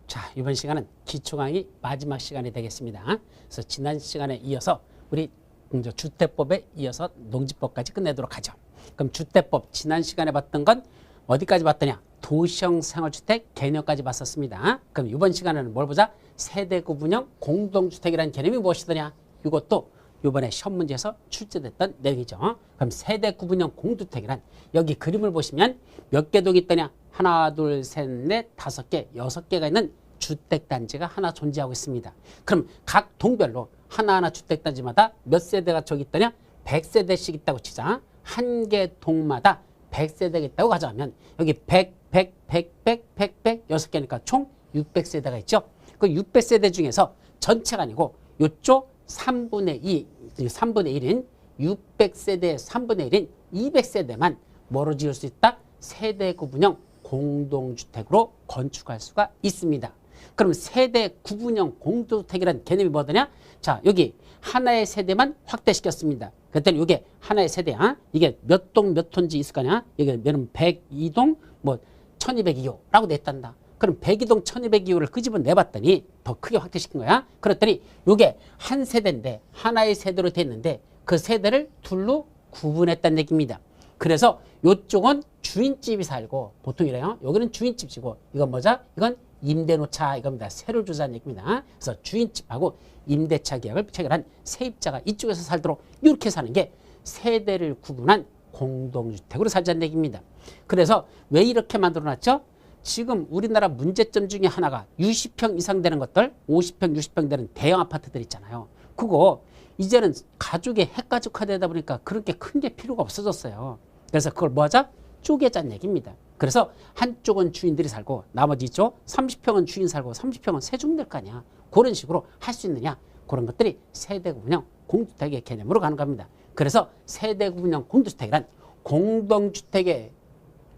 자, 이번 시간은 기초 강의 마지막 시간이 되겠습니다. 그래서 지난 시간에 이어서 우리 주택법에 이어서 농지법까지 끝내도록 하죠. 그럼 주택법 지난 시간에 봤던 건 어디까지 봤더냐? 도시형 생활주택 개념까지 봤었습니다. 그럼 이번 시간에는 뭘 보자? 세대 구분형 공동주택이라는 개념이 무엇이더냐? 이것도 이번에 시험 문제에서 출제됐던 내용이죠. 그럼 세대 구분형 공주택이란 여기 그림을 보시면 몇 개 동이 있더냐? 하나, 둘, 셋, 넷, 다섯 개, 여섯 개가 있는 주택단지가 하나 존재하고 있습니다. 그럼 각 동별로 하나하나 주택단지마다 몇 세대가 저기 있더냐? 100세대씩 있다고 치자. 한 개 동마다 100세대가 있다고 가져가면 여기 100, 6개니까 총 600세대가 있죠. 그 600세대 중에서 전체가 아니고 이쪽 3분의 1인 600세대의 3분의 1인 200세대만 뭐로 지을 수 있다? 세대 구분형 공동주택으로 건축할 수가 있습니다. 그럼 세대 구분형 공동주택이라는 개념이 뭐더냐? 자, 여기 하나의 세대만 확대시켰습니다. 그랬더니 이게 하나의 세대야. 이게 몇 동 몇 톤지 있을 거냐? 이게 몇은 102동 뭐 1202호라고 냈단다. 그럼 102동 1202호를 끄집어 내봤더니 더 크게 확대시킨 거야. 그랬더니 이게 한 세대인데 하나의 세대로 됐는데 그 세대를 둘로 구분했다는 얘기입니다. 그래서 이쪽은 주인집이 살고 보통 이래요. 여기는 주인집이고 이건 뭐죠? 이건 임대노차 이겁니다. 세를 주자는 얘기입니다. 그래서 주인집하고 임대차 계약을 체결한 세입자가 이쪽에서 살도록 이렇게 사는 게 세대를 구분한 공동주택으로 살자는 얘기입니다. 그래서 왜 이렇게 만들어놨죠? 지금 우리나라 문제점 중에 하나가 60평 이상 되는 것들, 50평, 60평 되는 대형 아파트들 있잖아요. 그거 이제는 가족의 핵가족화되다 보니까 그렇게 큰 게 필요가 없어졌어요. 그래서 그걸 뭐 하자? 쪼개자는 얘기입니다. 그래서 한쪽은 주인들이 살고 나머지 이쪽 30평은 주인 살고 30평은 세주민 될 거 아니야. 그런 식으로 할 수 있느냐? 그런 것들이 세대구분형 공주택의 개념으로 가는 겁니다. 그래서 세대구분형 공주택이란 공동주택의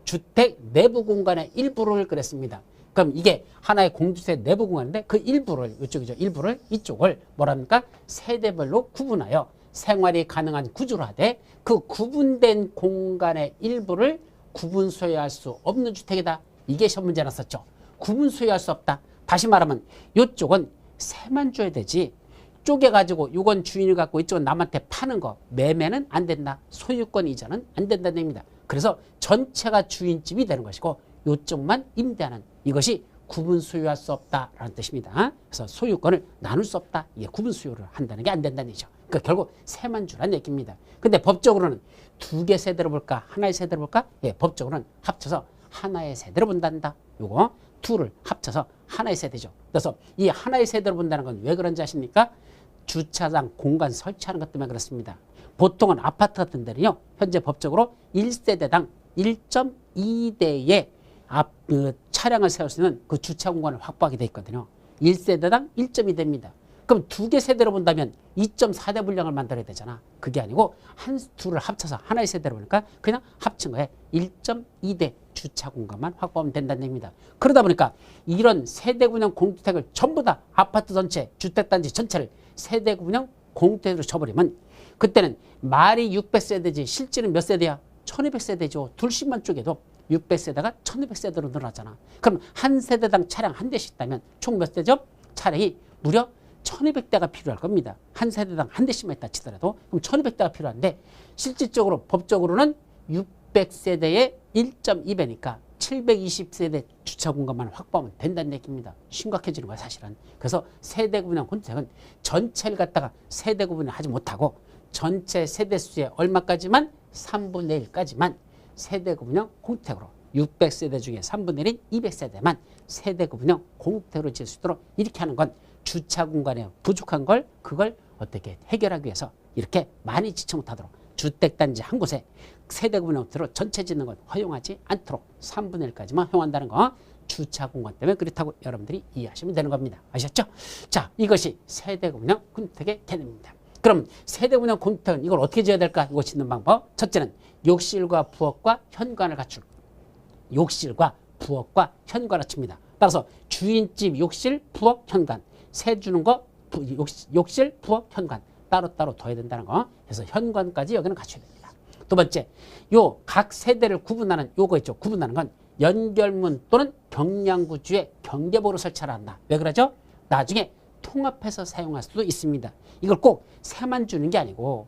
주택 내부 공간의 일부를 그랬습니다. 그럼 이게 하나의 공주택 내부 공간인데 그 일부를 이쪽이죠. 일부를 이쪽을 뭐랍니까? 세대별로 구분하여 생활이 가능한 구조로 하되 그 구분된 공간의 일부를 구분 소유할 수 없는 주택이다. 이게 시험 문제 났었죠. 구분 소유할 수 없다. 다시 말하면 이쪽은 세만 줘야 되지. 쪼개가지고 이건 주인을 갖고 이쪽은 남한테 파는 거 매매는 안 된다. 소유권 이전은 안 된다는 얘기입니다. 그래서 전체가 주인집이 되는 것이고 이쪽만 임대하는 이것이 구분 소유할 수 없다라는 뜻입니다. 그래서 소유권을 나눌 수 없다. 이게 구분 소유를 한다는 게 안 된다는 얘기죠. 그러니까 결국 세만 주라는 얘기입니다. 근데 법적으로는 두 개 세대로 볼까? 하나의 세대로 볼까? 예, 법적으로는 합쳐서 하나의 세대로 본단다. 요거 둘을 합쳐서 하나의 세대죠. 그래서 이 하나의 세대로 본다는 건 왜 그런지 아십니까? 주차장 공간 설치하는 것 때문에 그렇습니다. 보통은 아파트 같은 데는요. 현재 법적으로 1세대당 1.2대의 차량을 세울 수 있는 그 주차 공간을 확보하게 돼 있거든요. 1세대당 1.2대입니다. 그럼 두 개 세대로 본다면 2.4대 분량을 만들어야 되잖아. 그게 아니고 둘을 합쳐서 하나의 세대로 보니까 그냥 합친 거에 1.2대 주차 공간만 확보하면 된다는 얘기입니다. 그러다 보니까 이런 세대구분형 공주택을 전부 다 아파트 전체, 주택단지 전체를 세대구분형 공주택으로 쳐버리면 그때는 말이 600세대지 실제는 몇 세대야? 1200세대죠. 둘씩만 쪼개도 600세대가 1200세대로 늘어나잖아. 그럼 한 세대당 차량 한 대씩 있다면 총 몇 대죠? 차량이 무려 1200대가 필요할 겁니다. 한 세대당 한 대씩만 있다 치더라도 그럼 1200대가 필요한데 실질적으로 법적으로는 600세대의 1.2배니까 720세대 주차 공간만 확보하면 된다는 얘기입니다. 심각해지는 거야 사실은. 그래서 세대 구분형 공주택은 전체를 갖다가 세대 구분을 하지 못하고 전체 세대수의 얼마까지만 3분의 1까지만 세대 구분형 공주택으로 600세대 중에 3분의 1인 200세대만 세대 구분형 공주택으로 지을 수 있도록 이렇게 하는 건 주차 공간에 부족한 걸 그걸 어떻게 해결하기 위해서 이렇게 많이 지쳐 못하도록 주택단지 한 곳에 세대 구분형으로 전체 짓는 건 허용하지 않도록 3분의 1까지만 허용한다는 거 주차 공간 때문에 그렇다고 여러분들이 이해하시면 되는 겁니다. 아셨죠? 자, 이것이 세대 구분형 공주택의 개념입니다. 그럼 세대 구분형 공주택은 이걸 어떻게 지어야 될까? 이거 짓는 방법. 첫째는 욕실과 부엌과 현관을 갖출 욕실과 부엌과 현관을 갖춥니다. 따라서 주인집 욕실, 부엌, 현관 세 주는 거 욕실, 부엌, 현관 따로따로 둬야 된다는 거. 그래서 현관까지 여기는 갖춰야 됩니다. 두 번째, 요 각 세대를 구분하는 요거 있죠. 구분하는 건 연결문 또는 경량구주의 경계부를 설치를 한다. 왜 그러죠? 나중에 통합해서 사용할 수도 있습니다. 이걸 꼭 새만 주는 게 아니고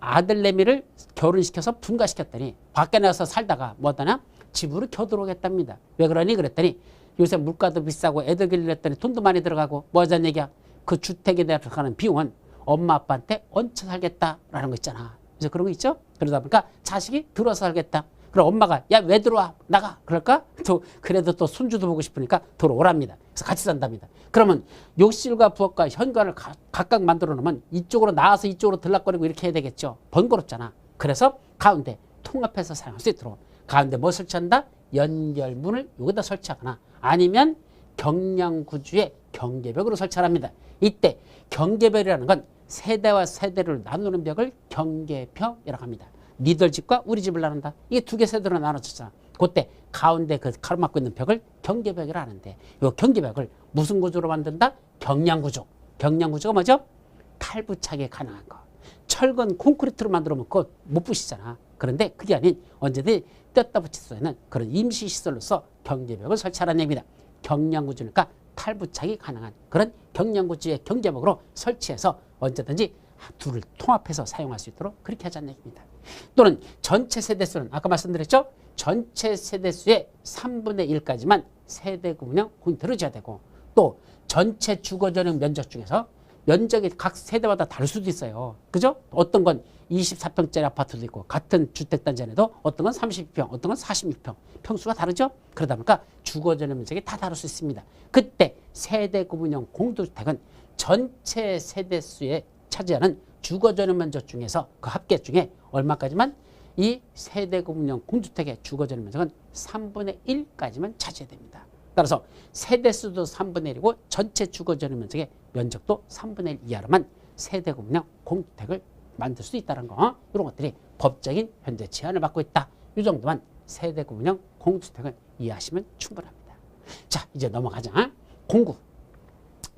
아들내미를 결혼시켜서 분가시켰더니 밖에 나가서 살다가 뭐하나 집으로 겨들어오겠답니다. 왜 그러니 그랬더니 요새 물가도 비싸고 애들 길렀더니 돈도 많이 들어가고 뭐 하자는 얘기야. 그 주택에 들어가는 비용은 엄마 아빠한테 얹혀 살겠다라는 거 있잖아. 그래서 그런 거 있죠? 그러다 보니까 자식이 들어서 살겠다. 그럼 엄마가 야 왜 들어와 나가 그럴까? 또 그래도 또 손주도 보고 싶으니까 들어오랍니다. 그래서 같이 산답니다. 그러면 욕실과 부엌과 현관을 각각 만들어 놓으면 이쪽으로 나와서 이쪽으로 들락거리고 이렇게 해야 되겠죠. 번거롭잖아. 그래서 가운데 통합해서 사용할 수 있도록 가운데 뭐 설치한다? 연결문을 여기다 설치하거나 아니면 경량구주의 경계벽으로 설치합니다. 이때 경계벽이라는 건 세대와 세대를 나누는 벽을 경계벽이라고 합니다. 니들 집과 우리 집을 나눈다. 이게 두 개 세대로 나눠졌잖아. 그때 가운데 그 가로막고 있는 벽을 경계벽이라 하는데 이 경계벽을 무슨 구조로 만든다? 경량구조. 경량구조가 뭐죠? 탈부착이 가능한 거. 철근 콘크리트로 만들어면 그거 못 부시잖아. 그런데 그게 아닌 언제든지 뗐다 붙일 수 있는 그런 임시시설로서 경계벽을 설치하라는 얘기입니다. 경량구조니까 탈부착이 가능한 그런 경량구조의 경계벽으로 설치해서 언제든지 둘을 통합해서 사용할 수 있도록 그렇게 하자는 얘기입니다. 또는 전체 세대수는 아까 말씀드렸죠? 전체 세대수의 3분의 1까지만 세대구분형 공터를 줘야 되고 또 전체 주거전용 면적 중에서 면적이 각 세대마다 다를 수도 있어요. 그죠? 어떤 건 24평짜리 아파트도 있고 같은 주택단지 안에도 어떤 건 30평, 어떤 건 46평. 평수가 다르죠? 그러다 보니까 주거전용 면적이 다 다를 수 있습니다. 그때 세대구분형 공동주택은 전체 세대수에 차지하는 주거전용 면적 중에서 그 합계 중에 얼마까지만 이 세대구분형 공주택의 주거전용 면적은 3분의 1까지만 차지해야 됩니다. 따라서 세대수도 3분의 1이고 전체 주거전용 면적의 면적도 3분의 1 이하로만 세대구분형 공주택을 만들 수 있다는 거. 이런 것들이 법적인 현재 제한을 받고 있다. 이 정도만 세대구분형 공주택을 이해하시면 충분합니다. 자, 이제 넘어가자. 공구.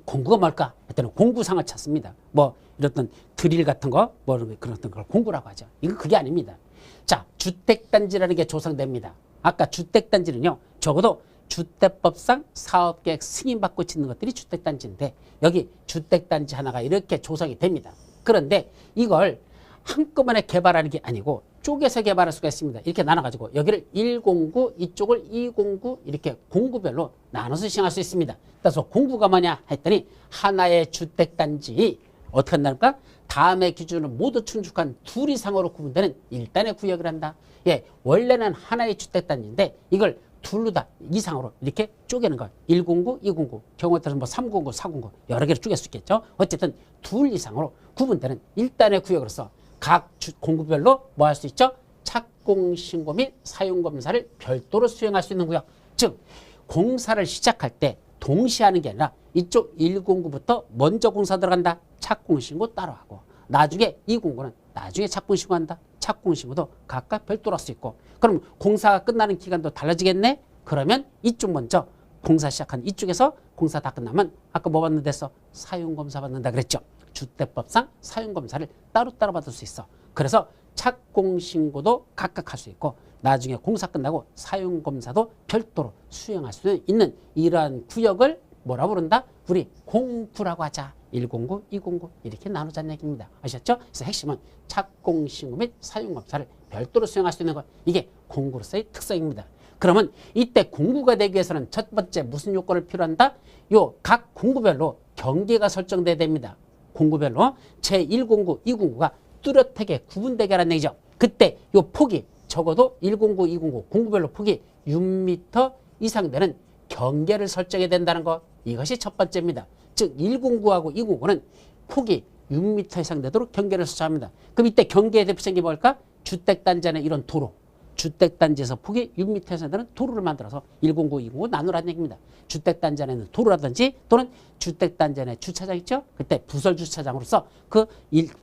공구가 뭘까? 일단은 공구상을 찾습니다. 뭐 이렇던 드릴 같은 거, 뭐 그런 걸 공구라고 하죠. 이건 그게 아닙니다. 자, 주택단지라는 게 조성됩니다. 아까 주택단지는요, 적어도 주택법상 사업계획 승인받고 짓는 것들이 주택단지인데 여기 주택단지 하나가 이렇게 조성이 됩니다. 그런데 이걸 한꺼번에 개발하는 게 아니고 쪼개서 개발할 수가 있습니다. 이렇게 나눠가지고 여기를 1공구, 이쪽을 2공구 이렇게 공구별로 나눠서 시행할 수 있습니다. 그래서 공구가 뭐냐 했더니 하나의 주택단지 어떻게 한다니까? 다음의 기준을 모두 충족한 둘 이상으로 구분되는 일단의 구역을 한다. 예, 원래는 하나의 주택단지인데 이걸 둘로 다 이상으로 이렇게 쪼개는 걸 1공구, 2공구, 경우에 따라서 뭐 3공구, 4공구 여러 개를 쪼갤 수 있겠죠. 어쨌든 둘 이상으로 구분되는 일단의 구역으로서 각 공구별로 뭐 할 수 있죠? 착공신고 및 사용검사를 별도로 수행할 수 있는 구역. 즉 공사를 시작할 때 동시에 하는 게 아니라 이쪽 1공구부터 먼저 공사 들어간다. 착공신고 따로 하고 나중에 2공구는 나중에 착공신고한다. 착공신고도 각각 별도로 할 수 있고 그럼 공사가 끝나는 기간도 달라지겠네? 그러면 이쪽 먼저 공사 시작한 이쪽에서 공사 다 끝나면 아까 뭐 받는다 했어? 사용검사 받는다 그랬죠. 주택법상 사용검사를 따로따로 받을 수 있어. 그래서 착공신고도 각각 할 수 있고 나중에 공사 끝나고 사용검사도 별도로 수행할 수 있는 이러한 구역을 뭐라 부른다? 우리 공구라고 하자. 1공구, 2공구 이렇게 나누자는 얘기입니다. 아셨죠? 그래서 핵심은 착공신고 및 사용검사를 별도로 수행할 수 있는 것. 이게 공구로서의 특성입니다. 그러면 이때 공구가 되기 위해서는 첫 번째 무슨 요건을 필요한다? 요 각 공구별로 경계가 설정돼야 됩니다. 공구별로 제1공구, 2공구가 뚜렷하게 구분되게 하라는 얘기죠. 그때 요 폭이 적어도 1공구, 2공구 공구별로 폭이 6m 이상 되는 경계를 설정해야 된다는 것. 이것이 첫 번째입니다. 즉 1공구하고 2공구는 폭이 6m 이상 되도록 경계를 설정합니다. 그럼 이때 경계의 대표적인 게 뭘까? 주택단지 안에 이런 도로. 주택단지에서 폭이 6m 이상 되는 도로를 만들어서 1공구, 2공구 나누라는 얘기입니다. 주택단지 안에는 도로라든지 또는 주택단지 안에 주차장 있죠? 그때 부설주차장으로서 그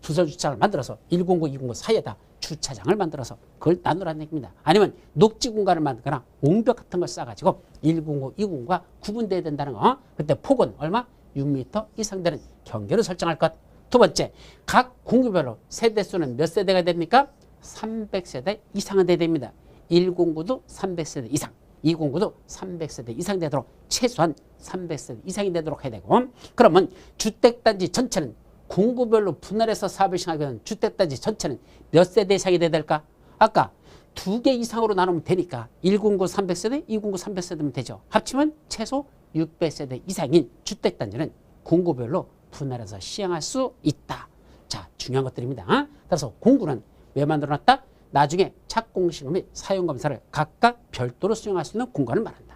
부설주차장을 만들어서 1공구, 2공구 사이에다 주차장을 만들어서 그걸 나누라는 얘기입니다. 아니면 녹지 공간을 만들거나 옹벽 같은 걸 쌓아가지고 1공구, 2공구가 구분돼야 된다는 거. 그때 폭은 얼마? 6m 이상 되는 경계를 설정할 것. 두 번째, 각 공구별로 세대수는 몇 세대가 됩니까? 300세대 이상은 돼야 됩니다. 1공구도 300세대 이상. 209도 300세대 이상 되도록 최소한 300세대 이상이 되도록 해야 되고 그러면 주택단지 전체는 공구별로 분할해서 사업을 시행하면 주택단지 전체는 몇 세대 이상이 돼야 될까? 아까 2개 이상으로 나누면 되니까 109 300세대, 209 300세대면 되죠. 합치면 최소 600세대 이상인 주택단지는 공구별로 분할해서 시행할 수 있다. 자, 중요한 것들입니다. 따라서 공구는 왜 만들어놨다? 나중에 착공시공 및 사용검사를 각각 별도로 수행할 수 있는 공간을 말한다.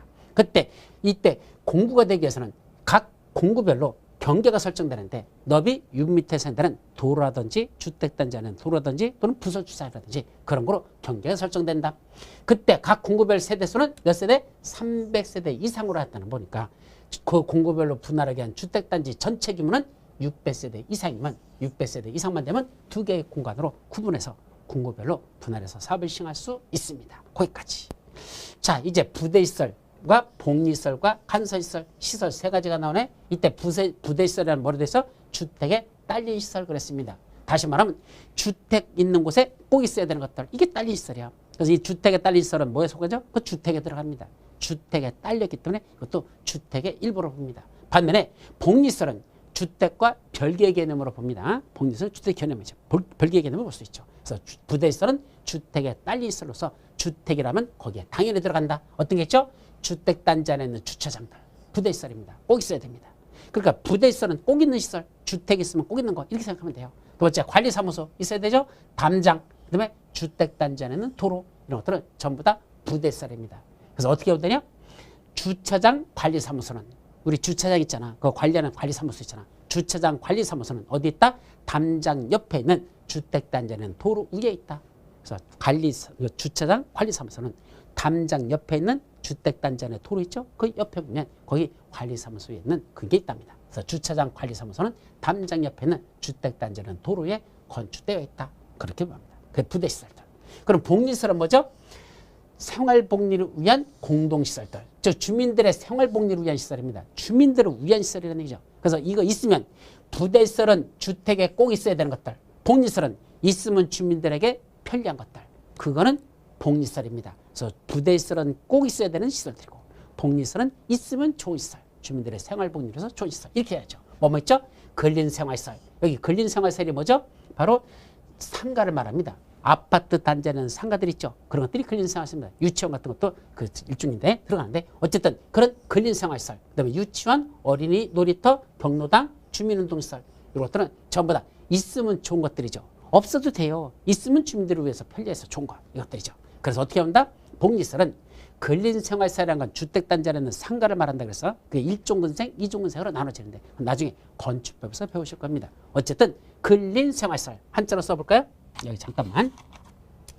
이때 공구가 되기 위해서는 각 공구별로 경계가 설정되는데 너비 6m에 산다는 도로라든지 주택단지 안에 도로라든지 또는 부서주차라든지 그런 거로 경계가 설정된다. 그때 각 공구별 세대수는 몇 세대? 300세대 이상으로 했다는 보니까 그 공구별로 분할하게 한 주택단지 전체 규모는 600세대 이상이면 600세대 이상만 되면 2개의 공간으로 구분해서 공구별로 분할해서 사업을 시행할 수 있습니다. 거기까지. 자, 이제 부대시설과 복리시설과 간선시설, 시설 세 가지가 나오네. 이때 부대시설이라는 뭐로 돼서 주택에 딸린 시설 그랬습니다. 다시 말하면 주택 있는 곳에 꼭 있어야 되는 것들. 이게 딸린 시설이야. 그래서 이 주택에 딸린 시설은 뭐에 속하죠? 그 주택에 들어갑니다. 주택에 딸렸기 때문에 이것도 주택의 일부로 봅니다. 반면에 복리시설은 주택과 별개의 개념으로 봅니다. 복리시설은 주택 개념이죠. 별개의 개념을 볼 수 있죠. 그래서 부대시설은 주택에 딸린 시설로서 주택이라면 거기에 당연히 들어간다. 어떤 게 있죠? 주택단지 안에 있는 주차장들. 부대시설입니다. 꼭 있어야 됩니다. 그러니까 부대시설은 꼭 있는 시설, 주택 있으면 꼭 있는 거 이렇게 생각하면 돼요. 두 번째 관리사무소 있어야 되죠. 담장, 그다음에 주택단지 안에 있는 도로 이런 것들은 전부 다 부대시설입니다. 그래서 어떻게 하면 되냐? 주차장 관리사무소는 우리 주차장 있잖아. 그거 관리하는 관리사무소 있잖아. 주차장 관리사무소는 어디 있다? 담장 옆에 있는 주택단지 안에 있는 도로 위에 있다. 그래서 주차장 관리사무소는 담장 옆에 있는 주택단지 안에 도로 있죠? 그 옆에 보면 거기 관리사무소에 있는 그게 있답니다. 그래서 주차장 관리사무소는 담장 옆에 있는 주택단지 안에 도로에 건축되어 있다. 그렇게 봅니다. 그게 부대시설들. 그럼 복리시설은 뭐죠? 생활복리를 위한 공동시설들. 즉 주민들의 생활복리를 위한 시설입니다. 주민들을 위한 시설이라는 얘기죠. 그래서 이거 있으면 부대시설은 주택에 꼭 있어야 되는 것들. 복리시설은 있으면 주민들에게 편리한 것들. 그거는 복리시설입니다. 그래서 부대시설은 꼭 있어야 되는 시설들이고 복리시설은 있으면 좋은 시설. 주민들의 생활복리를 위해서 좋은 시설. 이렇게 해야죠. 뭐 있죠? 근린생활시설. 여기 근린생활시설이 뭐죠? 바로 상가를 말합니다. 아파트 단지 안에는 상가들 있죠. 그런 것들이 근린생활시설입니다. 유치원 같은 것도 그 일종인데 들어가는데 어쨌든 그런 근린생활시설. 그다음에 유치원, 어린이 놀이터, 경로당, 주민운동시설 이런 것들은 전부 다 있으면 좋은 것들이죠. 없어도 돼요. 있으면 주민들을 위해서 편리해서 좋은 거 이것들이죠. 그래서 어떻게 한다? 복리시설은 근린생활시설이라는 건 주택단지 안에 있는 상가를 말한다 그래서 그게 1종근생, 2종근생으로 나눠지는데 나중에 건축법에서 배우실 겁니다. 어쨌든 근린생활시설 한자로 써볼까요? 여기 잠깐만.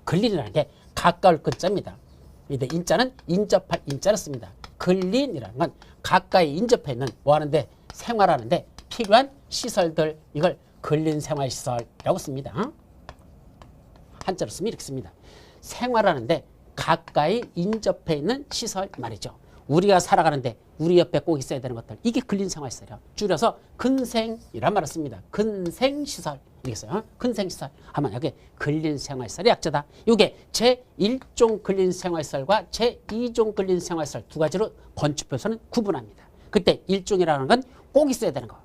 근린이라는 게 가까울 근자입니다. 근데 인자는 인접할 인자를 씁니다. 근린이라는 건 가까이 인접해 있는 뭐 하는데 생활하는데 필요한 시설들 이걸 근린생활시설이라고 씁니다. 한자로 쓰면 이렇게 씁니다. 생활하는데 가까이 인접해 있는 시설 말이죠. 우리가 살아가는데 우리 옆에 꼭 있어야 되는 것들 이게 근린생활시설이에요. 줄여서 근생이란 말을 씁니다. 근생시설 이렇게 써요. 근생시설 하면 여기 근린생활시설의 약자다. 이게 제1종 근린생활시설과 제2종 근린생활시설 두 가지로 건축법에서는 구분합니다. 그때 1종이라는 건 꼭 있어야 되는 거.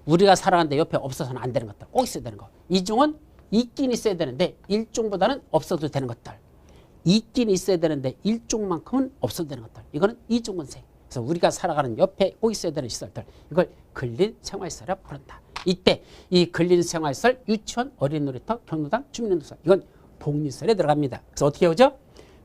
우리가 살아가는데 옆에 없어서는 안 되는 것들 꼭 있어야 되는 거. 2종은 있긴 있어야 되는데 1종보다는 없어도 되는 것들. 있긴 있어야 되는데 1종만큼은 없어도 되는 것들. 이거는 2종근생. 그래서 우리가 살아가는 옆에 꼭 있어야 되는 시설들. 이걸 근린생활시설이라고 부른다. 이때 이 근린생활시설, 유치원, 어린이놀이터, 경로당, 주민운동시설 이건 복리시설에 들어갑니다. 그래서 어떻게 오죠?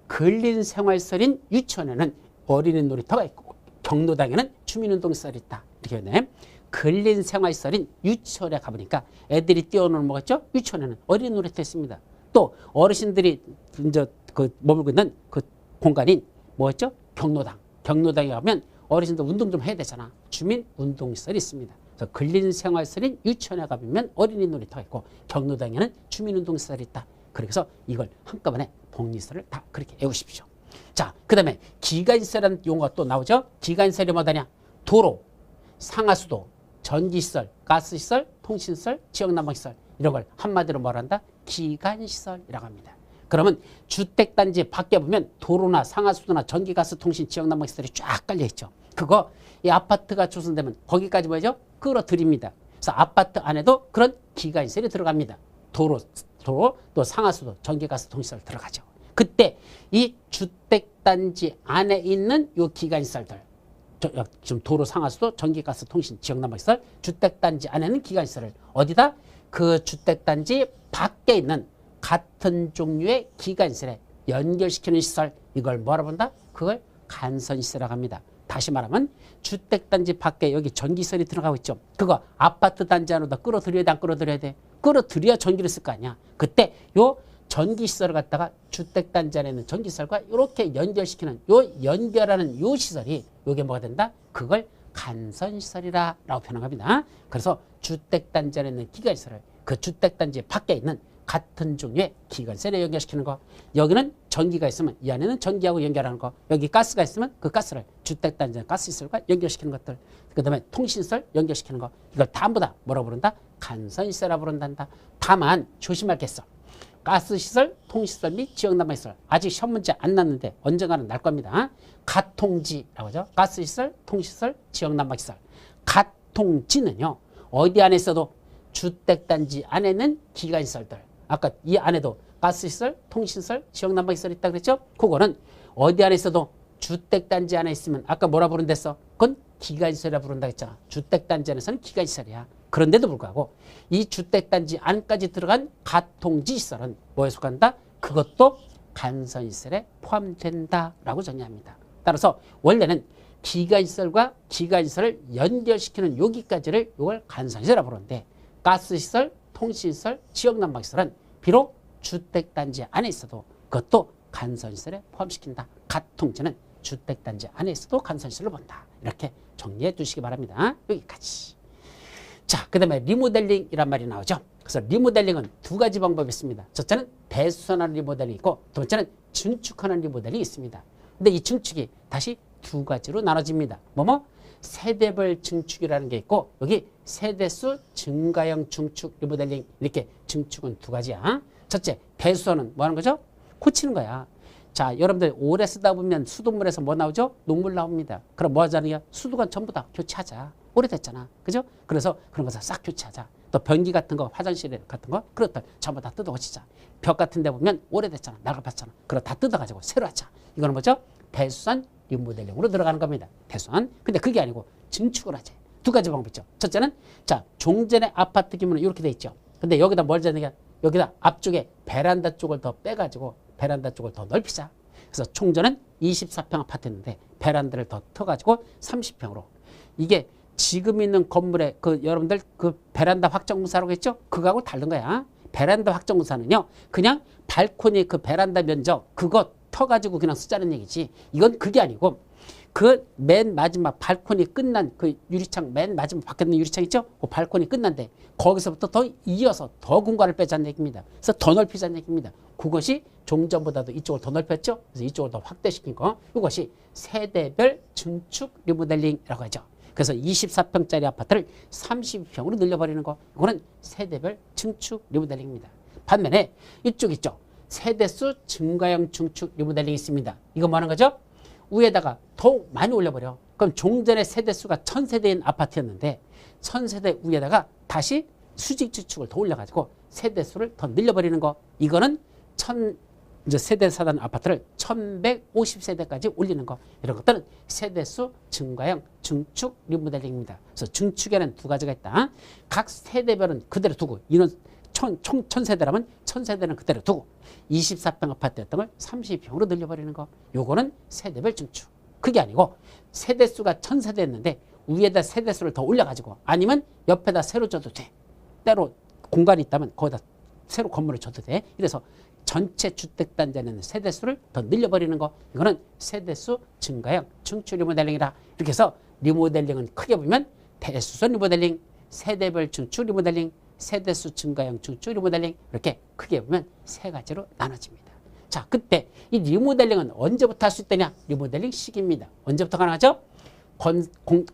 근린생활시설인 유치원에는 어린이놀이터가 있고 경로당에는 주민운동시설이 있다. 이렇게 되네. 근린생활시설인 유치원에 가보니까 애들이 뛰어노는 뭐가 있죠? 유치원에는 어린이놀이터 있습니다. 또 어르신들이 이제 그 머물고 있는 그 공간인 뭐였죠? 경로당. 경로당에 가면 어르신들 운동 좀 해야 되잖아. 주민운동시설이 있습니다. 그래서 근린생활시설인 유치원에 가보면 어린이 놀이터가 있고 경로당에는 주민운동시설이 있다. 그래서 이걸 한꺼번에 복리시설을 다 그렇게 외우십시오. 자, 그 다음에 기간시설이라는 용어가 또 나오죠. 기간시설이 뭐다냐? 도로, 상하수도, 전기시설, 가스시설, 통신시설, 지역난방시설 이런 걸 한마디로 뭐란다? 기간시설이라고 합니다. 그러면 주택단지 밖에 보면 도로나 상하수도나 전기가스 통신 지역난방시설이 쫙 깔려있죠. 그거 이 아파트가 조성되면 거기까지 뭐죠? 끌어들입니다. 그래서 아파트 안에도 그런 기관시설이 들어갑니다. 도로 또 상하수도 전기가스 통신시설 들어가죠. 그때 이 주택단지 안에 있는 요 기관시설들 지금 도로 상하수도 전기가스 통신 지역난방시설 주택단지 안에는 기관시설을 어디다? 그 주택단지 밖에 있는 같은 종류의 기관시설에 연결시키는 시설 이걸 뭐라 본다? 그걸 간선시설이라고 합니다. 다시 말하면 주택단지 밖에 여기 전기시설이 들어가고 있죠. 그거 아파트 단지 안으로 끌어들여야 돼 안 끌어들여야 돼? 끌어들여야 전기를 쓸 거 아니야. 그때 요 전기시설을 갖다가 주택단지 안에 있는 전기시설과 이렇게 연결시키는 요 연결하는 요 시설이 요게 뭐가 된다? 그걸 간선시설이라고 표현합니다. 그래서 주택단지 안에 있는 기관시설을 그 주택단지 밖에 있는 같은 종류의 기관시설에 연결시키는 거. 여기는 전기가 있으면 이 안에는 전기하고 연결하는 거. 여기 가스가 있으면 그 가스를 주택단지 가스시설과 연결시키는 것들. 그 다음에 통신시설 연결시키는 거. 이걸 전부 다 뭐라고 부른다? 간선시설이라고 부른단다. 다만 조심할 게 있어. 가스시설, 통신시설 및 지역난방시설. 아직 시험 문제 안 났는데 언젠가는 날 겁니다. 가통지라고 하죠. 가스시설, 통신시설, 지역난방시설. 가통지는요. 어디 안에 있어도 주택단지 안에는 기관시설들. 아까 이 안에도 가스시설, 통신시설, 지역난방시설이 있다고 그랬죠? 그거는 어디 안에 있어도 주택단지 안에 있으면 아까 뭐라 부른댔어? 그건 기관시설이라 부른다고 했잖아. 주택단지 안에서는 기관시설이야. 그런데도 불구하고 이 주택단지 안까지 들어간 가통지 시설은 뭐에 속한다? 그것도 간선시설에 포함된다라고 정의합니다. 따라서 원래는 기관시설과 기관시설을 연결시키는 여기까지를 이걸 간선시설이라고 부르는데 가스시설, 통신시설, 지역난방시설은 비록 주택단지 안에 있어도 그것도 간선시설에 포함시킨다. 가통지는 주택단지 안에 있어도 간선시설로 본다. 이렇게 정리해 두시기 바랍니다. 여기까지. 자, 그 다음에 리모델링이란 말이 나오죠. 그래서 리모델링은 두 가지 방법이 있습니다. 첫째는 배수선하는 리모델링이 있고 두 번째는 증축하는 리모델링이 있습니다. 근데 이 증축이 다시 두 가지로 나눠집니다. 세대별 증축이라는 게 있고 여기 세대수 증가형 증축 리모델링 이렇게 증축은 두 가지야. 첫째 배수선은 뭐 하는 거죠? 고치는 거야. 자, 여러분들 오래 쓰다 보면 수돗물에서 뭐 나오죠? 녹물 나옵니다. 그럼 뭐 하자는 수도관 전부 다 교체하자. 오래됐잖아. 그죠? 그래서 그런 것을 싹 교체하자. 또 변기 같은 거, 화장실 같은 거, 그렇다. 전부 다 뜯어 고치자. 벽 같은 데 보면 오래됐잖아. 낡아봤잖아. 그럼 다 뜯어가지고 새로 하자. 이거는 뭐죠? 배수선 리모델링으로 들어가는 겁니다. 배수선. 근데 그게 아니고 증축을 하자. 두 가지 방법이 있죠. 첫째는 자, 종전의 아파트 규모는 이렇게 돼 있죠. 근데 여기다 뭘 하자는 게 여기다 앞쪽에 베란다 쪽을 더 빼가지고 베란다 쪽을 더 넓히자. 그래서 총전은 24평 아파트였는데 베란다를 더 터가지고 30평으로. 이게 지금 있는 건물에 여러분들 그 베란다 확정공사라고 했죠? 그거하고 다른 거야. 베란다 확정공사는요. 그냥 발코니 그 베란다 면적 그거 터가지고 그냥 쓰자는 얘기지. 이건 그게 아니고 그 맨 마지막 발코니 끝난 그 유리창 맨 마지막 밖에 있는 유리창 있죠? 그 발코니 끝난데 거기서부터 더 이어서 더 공간을 빼자는 얘기입니다. 그래서 더 넓히자는 얘기입니다. 그것이 종전보다도 이쪽을 더 넓혔죠? 그래서 이쪽을 더 확대시킨 거. 이것이 세대별 증축 리모델링이라고 하죠. 그래서 24평짜리 아파트를 30평으로 늘려버리는 거. 이거는 세대별 증축 리모델링입니다. 반면에 이쪽 있죠? 세대수 증가형 증축 리모델링이 있습니다. 이거 뭐 하는 거죠? 위에다가 더욱 많이 올려버려. 그럼 종전의 세대수가 1000세대인 아파트였는데 1000세대 위에다가 다시 수직 지축을 더 올려가지고 세대수를 더 늘려버리는 거. 이거는 이제 세대 사단 아파트를 1150세대까지 올리는 거. 이런 것들은 세대수 증가형 증축 리모델링입니다. 그래서 증축에는 두 가지가 있다. 각 세대별은 그대로 두고 인원 총 1000세대라면 1000세대는 그대로 두고 24평 아파트였던 걸 30평으로 늘려버리는 거. 요거는 세대별 증축. 그게 아니고 세대수가 1000세대였는데 위에다 세대수를 더 올려가지고 아니면 옆에다 새로 줘도 돼. 때로 공간이 있다면 거기다 새로 건물을 줘도 돼. 이래서 전체 주택단지에는 세대수를 더 늘려버리는 거. 이거는 세대수 증가형 증축 리모델링이다. 이렇게 해서 리모델링은 크게 보면 대수선 리모델링, 세대별 증축 리모델링, 세대수 증가형 증축 리모델링 이렇게 크게 보면 세 가지로 나눠집니다. 자, 그때 이 리모델링은 언제부터 할 수 있다냐? 리모델링 시기입니다. 언제부터 가능하죠?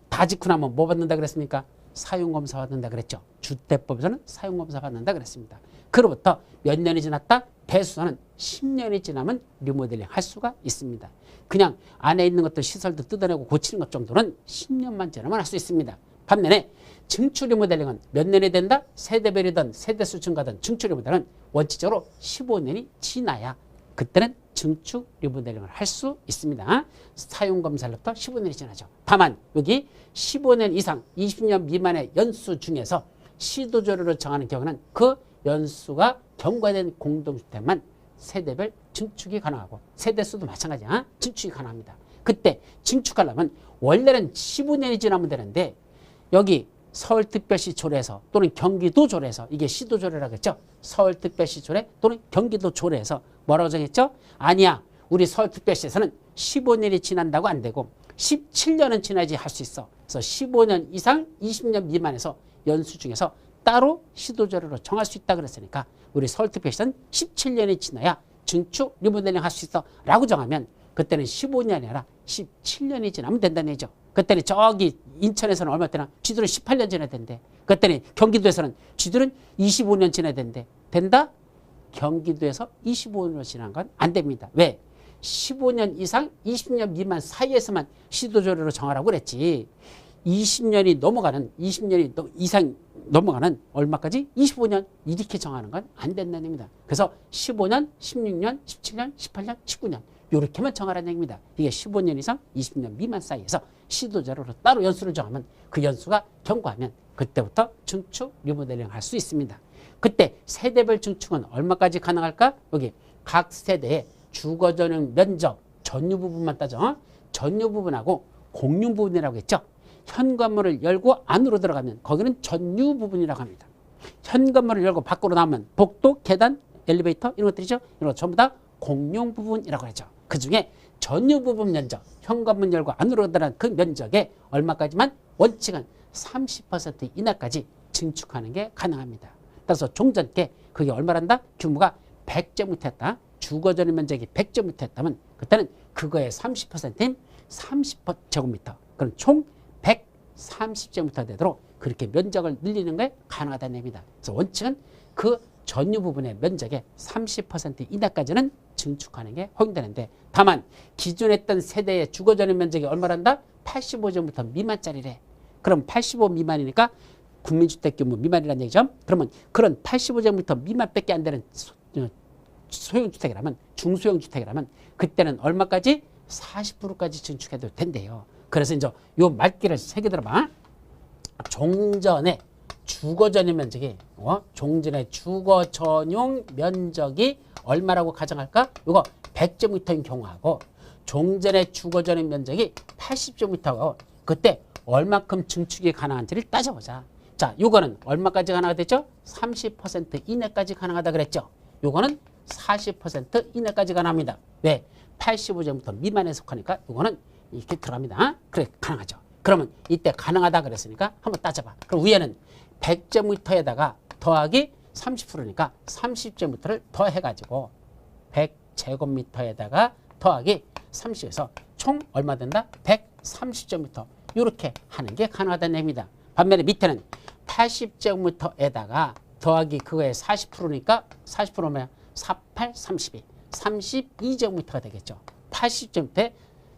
다 짓고 나면 뭐 받는다 그랬습니까? 사용검사 받는다 그랬죠. 주택법에서는 사용검사 받는다 그랬습니다. 그로부터 몇 년이 지났다? 대수선은 10년이 지나면 리모델링 할 수가 있습니다. 그냥 안에 있는 것들 시설도 뜯어내고 고치는 것 정도는 10년만 지나면 할 수 있습니다. 반면에 증축 리모델링은 몇 년이 된다? 세대별이든 세대수 증가든 증축 리모델링은 원칙적으로 15년이 지나야 그때는 증축 리모델링을 할 수 있습니다. 사용검사로부터 15년이 지나죠. 다만 여기 15년 이상 20년 미만의 연수 중에서 시도조례로 정하는 경우는 그 연수가 경과된 공동주택만 세대별 증축이 가능하고 세대수도 마찬가지야. 증축이 가능합니다. 그때 증축하려면 원래는 15년이 지나면 되는데 여기 서울특별시 조례에서 또는 경기도 조례에서 이게 시도조례라고 했죠. 서울특별시 조례 또는 경기도 조례에서 뭐라고 정했죠? 아니야. 우리 서울특별시에서는 15년이 지난다고 안 되고 17년은 지나야지 할 수 있어. 그래서 15년 이상 20년 미만에서 연수 중에서 따로 시도조례로 정할 수 있다 그랬으니까 우리 서울특별시는 17년이 지나야 증축 리모델링 할 수 있어 라고 정하면 그때는 15년이 아니라 17년이 지나면 된다는 얘기죠. 그때는 저기 인천에서는 얼마 때나 쥐들은 18년 지나야 된대. 그때는 경기도에서는 쥐들은 25년 지나야 된대. 된다? 경기도에서 25년 지난 건 안 됩니다. 왜? 15년 이상 20년 미만 사이에서만 시도조례로 정하라고 그랬지. 20년이 넘어가는 20년이 이상 넘어가는 얼마까지? 25년 이렇게 정하는 건 안 된다는 얘기입니다. 그래서 15년, 16년, 17년, 18년, 19년 이렇게만 정하라는 얘기입니다. 이게 15년 이상 20년 미만 사이에서 시도조례로 따로 연수를 정하면 그 연수가 경과하면 그때부터 증축 리모델링 할 수 있습니다. 그때 세대별 증축은 얼마까지 가능할까? 여기 각 세대의 주거 전용 면적 전유 부분만 따져. 전유 부분하고 공유 부분이라고 했죠. 현관문을 열고 안으로 들어가면 거기는 전유 부분이라고 합니다. 현관문을 열고 밖으로 나오면 복도, 계단, 엘리베이터 이런 것들이죠. 이런 것 전부 다 공용 부분이라고 하죠. 그중에 전유 부분 면적, 현관문 열고 안으로 들어가는 그 면적에 얼마까지만 원칙은 30% 이내까지 증축하는 게 가능합니다. 따라서 종전께 그게 얼마란다? 규모가 100제곱미터 했다. 주거 전용 면적이 100제곱미터 했다면 그때는 그거의 30%인 30제곱미터. 그럼 총 130제곱미터 되도록 그렇게 면적을 늘리는 게 가능하다는 얘기입니다. 그래서 원칙은 그 전유 부분의 면적의 30% 이내까지는 증축하는 게 허용되는데 다만 기존에 했던 세대의 주거 전용 면적이 얼마란다? 85제곱미터 미만짜리래. 그럼 85 미만이니까 국민주택 규모 미만이라는 얘기죠. 그러면 그런 85제곱미터 미만밖에 안 되는 소형주택이라면 중소형주택이라면 그때는 얼마까지? 40%까지 증축해도 된대요. 그래서 이제 요 말귀를 새겨 들어봐. 종전의 주거 전용 면적이 종전의 주거 전용 면적이 얼마라고 가정할까? 이거 100제곱미터인 경우하고 종전의 주거 전용 면적이 80제곱미터고 그때 얼마큼 증축이 가능한지를 따져보자. 자, 요거는 얼마까지 가능하겠죠? 30% 이내까지 가능하다 그랬죠. 요거는 40% 이내까지 가능합니다. 왜? 85제곱미터 미만에 속하니까 요거는 이렇게 들어갑니다. 그래, 가능하죠. 그러면 이때 가능하다 그랬으니까 한번 따져봐. 그럼 위에는 100제곱미터에다가 더하기 30%니까 30제곱미터를 더해가지고 100제곱미터에다가 더하기 30에서 총 얼마 된다? 130제곱미터. 이렇게 하는 게 가능하다는 얘기입니다. 반면에 밑에는 80제곱미터에다가 더하기 그거의 40%니까 40%면 48, 32. 32제곱미터가 되겠죠. 80제곱미터에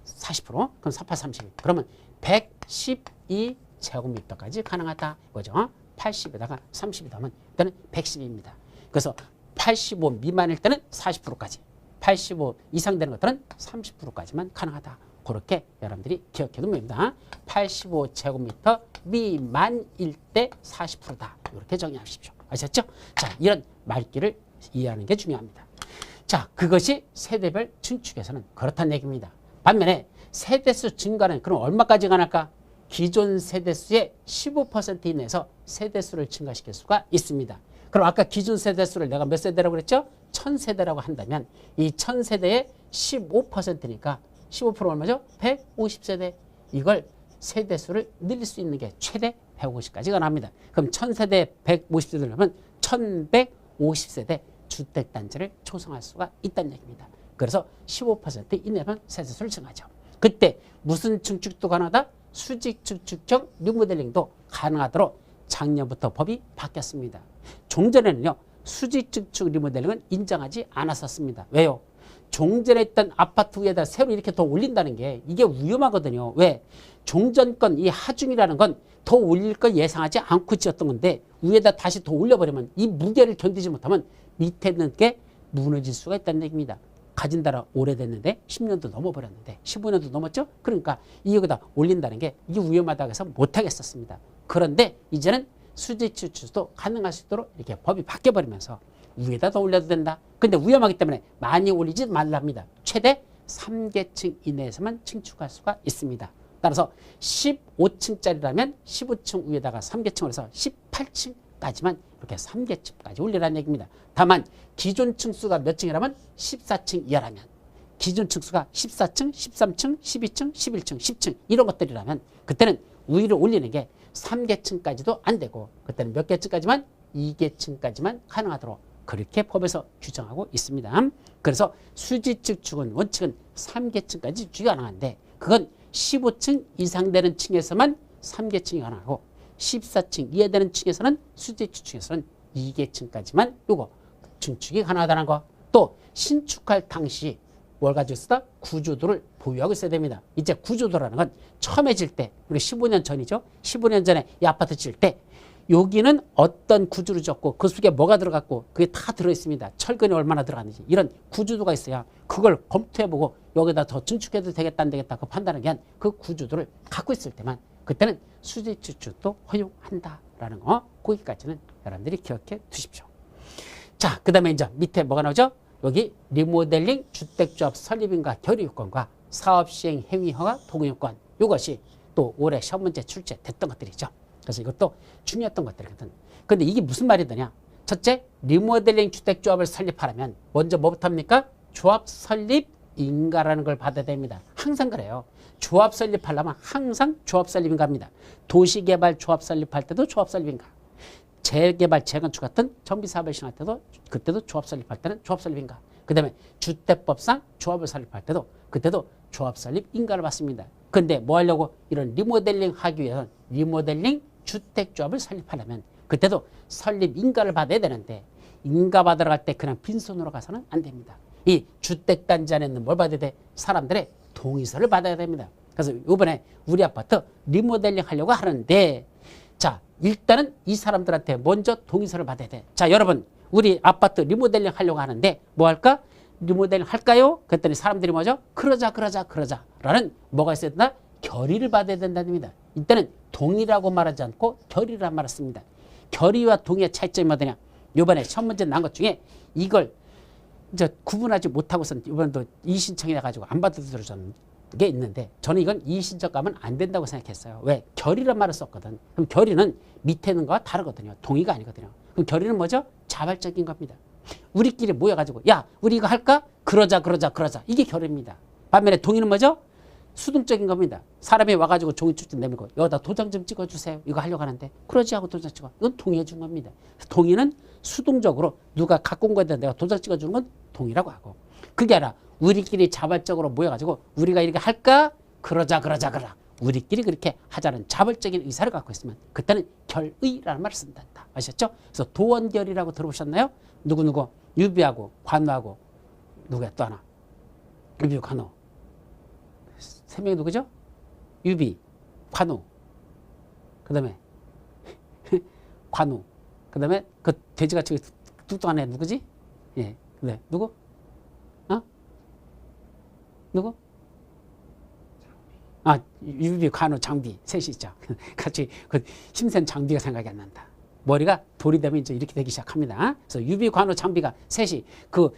40%, 그럼 48, 32. 그러면 112제곱미터까지 가능하다. 이거죠. 80에다가 30이 더하면 일단은 110입니다. 그래서 85 미만일 때는 40%까지, 85 이상 되는 것들은 30%까지만 가능하다. 그렇게 여러분들이 기억해두면 됩니다. 85제곱미터 미만일 때 40%다. 이렇게 정리하십시오. 아셨죠? 자, 이런 말귀를 이해하는 게 중요합니다. 자, 그것이 세대별 증축에서는 그렇다는 얘기입니다. 반면에 세대수 증가는 그럼 얼마까지 가능할까? 기존 세대수의 15% 이내에서 세대수를 증가시킬 수가 있습니다. 그럼 아까 기존 세대수를 내가 몇 세대라고 그랬죠? 1000세대라고 한다면 이 1000세대의 15%니까 15% 얼마죠? 150세대. 이걸 세대수를 늘릴 수 있는 게 최대 150까지가 나옵니다. 그럼 1000세대 150세대를 하면 1150세대 주택단지를 조성할 수가 있다는 얘기입니다. 그래서 15% 이내면 세대수를 증가하죠. 그때 무슨 증축도 가능하다? 수직 증축형 리모델링도 가능하도록 작년부터 법이 바뀌었습니다. 종전에는요, 수직축축 리모델링은 인정하지 않았었습니다. 왜요? 종전에 있던 아파트 위에다 새로 이렇게 더 올린다는 게 이게 위험하거든요. 왜? 종전권 이 하중이라는 건 더 올릴 걸 예상하지 않고 지었던 건데 위에다 다시 더 올려버리면 이 무게를 견디지 못하면 밑에 있는 게 무너질 수가 있다는 얘기입니다. 가진 다라 오래됐는데 10년도 넘어버렸는데 15년도 넘었죠? 그러니까 이거다 올린다는 게 이게 위험하다고 해서 못하겠었습니다. 그런데 이제는 수직축축도 가능할 수 있도록 이렇게 법이 바뀌어버리면서 위에다 더 올려도 된다. 근데 위험하기 때문에 많이 올리지 말랍니다. 최대 3계층 이내에서만 증축할 수가 있습니다. 따라서 15층짜리라면 15층 위에다가 3계층을 해서 18층까지만 이렇게 3계층까지 올리라는 얘기입니다. 다만 기존 층수가 몇 층이라면 14층 이하라면 기존 층수가 14층, 13층, 12층, 11층, 10층 이런 것들이라면 그때는 위로 올리는 게 3계층까지도 안 되고 그때는 몇 계층까지만 2계층까지만 가능하도록 그렇게 법에서 규정하고 있습니다. 그래서 수직축축은 원칙은 3계층까지 주기가 가능한데 그건 15층 이상 되는 층에서만 3계층이 가능하고 14층 이하 되는 층에서는 수직축축에서는 2계층까지만 요거 증축이 가능하다는 거. 또 신축할 당시 뭘 가지고 있었다? 구조도를 보유하고 있어야 됩니다. 이제 구조도라는 건 처음에 질 때, 우리 15년 전이죠. 15년 전에 이 아파트 질 때 여기는 어떤 구조로 졌고 그 속에 뭐가 들어갔고 그게 다 들어있습니다. 철근이 얼마나 들어갔는지 이런 구조도가 있어야 그걸 검토해보고 여기다 더 증축해도 되겠다 안 되겠다 그 판단을 위한 그 구조도를 갖고 있을 때만 그때는 수직축축도 허용한다라는 거 거기까지는 여러분들이 기억해 두십시오. 자, 그 다음에 이제 밑에 뭐가 나오죠? 여기 리모델링 주택조합 설립인가 결의요건과 사업시행 행위허가 동의요건 이것이 또 올해 시험 문제 출제됐던 것들이죠. 그래서 이것도 중요했던 것들이거든. 근데 이게 무슨 말이더냐? 첫째, 리모델링 주택조합을 설립하려면 먼저 뭐부터 합니까? 조합 설립 인가라는 걸 받아야 됩니다. 항상 그래요. 조합 설립하려면 항상 조합 설립인가입니다. 도시개발 조합 설립할 때도 조합 설립인가. 재개발, 재건축 같은 정비사업을 시행할 때도 그때도 조합 설립할 때는 조합 설립인가. 그 다음에 주택법상 조합을 설립할 때도 그때도 조합 설립 인가를 받습니다. 근데 뭐 하려고 이런 리모델링 하기 위해서는 리모델링 주택조합을 설립하려면 그때도 설립 인가를 받아야 되는데 인가 받으러 갈 때 그냥 빈손으로 가서는 안 됩니다. 이 주택단지 안에는 뭘 받아야 돼? 사람들의 동의서를 받아야 됩니다. 그래서 이번에 우리 아파트 리모델링 하려고 하는데 자, 일단은 이 사람들한테 먼저 동의서를 받아야 돼. 자, 여러분, 우리 아파트 리모델링 하려고 하는데 뭐 할까? 리모델링 할까요? 그랬더니 사람들이 뭐죠? 그러자 라는 뭐가 있어야 된다? 결의를 받아야 된다는 겁니다. 이때는 동의라고 말하지 않고 결의라 말했습니다. 결의와 동의의 차이점이 뭐냐? 이번에 시험 문제 난 것 중에 이걸 이제 구분하지 못하고선 이번에도 이의신청해 가지고 안 받아들여준 게 있는데 저는 이건 이의신청 가면 안 된다고 생각했어요. 왜? 결의란 말을 썼거든. 그럼 결의는 밑에 있는 거와 다르거든요. 동의가 아니거든요. 그럼 결의는 뭐죠? 자발적인 겁니다. 우리끼리 모여가지고 야 우리 이거 할까? 그러자 이게 결의입니다. 반면에 동의는 뭐죠? 수동적인 겁니다. 사람이 와가지고 종이 쭉쭉 내밀고 여기다 도장 좀 찍어주세요. 이거 하려고 하는데 그러지 하고 도장 찍어. 이건 동의해 준 겁니다. 동의는 수동적으로 누가 갖고 온 거에 대해 내가 도장 찍어주는 건 동의라고 하고 그게 아니라 우리끼리 자발적으로 모여가지고 우리가 이렇게 할까? 그러자 우리끼리 그렇게 하자는 자발적인 의사를 갖고 있으면 그때는 결의라는 말을 쓴다. 아셨죠? 그래서 도원결의라고 들어보셨나요? 누구 유비하고 관우하고 누구야 또 하나 유비 관우 세 명이 누구죠? 유비 관우 그 다음에 관우 그 다음에 그 돼지같이 뚱뚱한 애 누구지? 예, 네 누구? 누구? 아, 유비, 관우, 장비 셋이 있죠. 같이 그 힘센 장비가 생각이 안 난다. 머리가 돌이 되면 이제 이렇게 되기 시작합니다. 그래서 유비, 관우, 장비가 셋이 그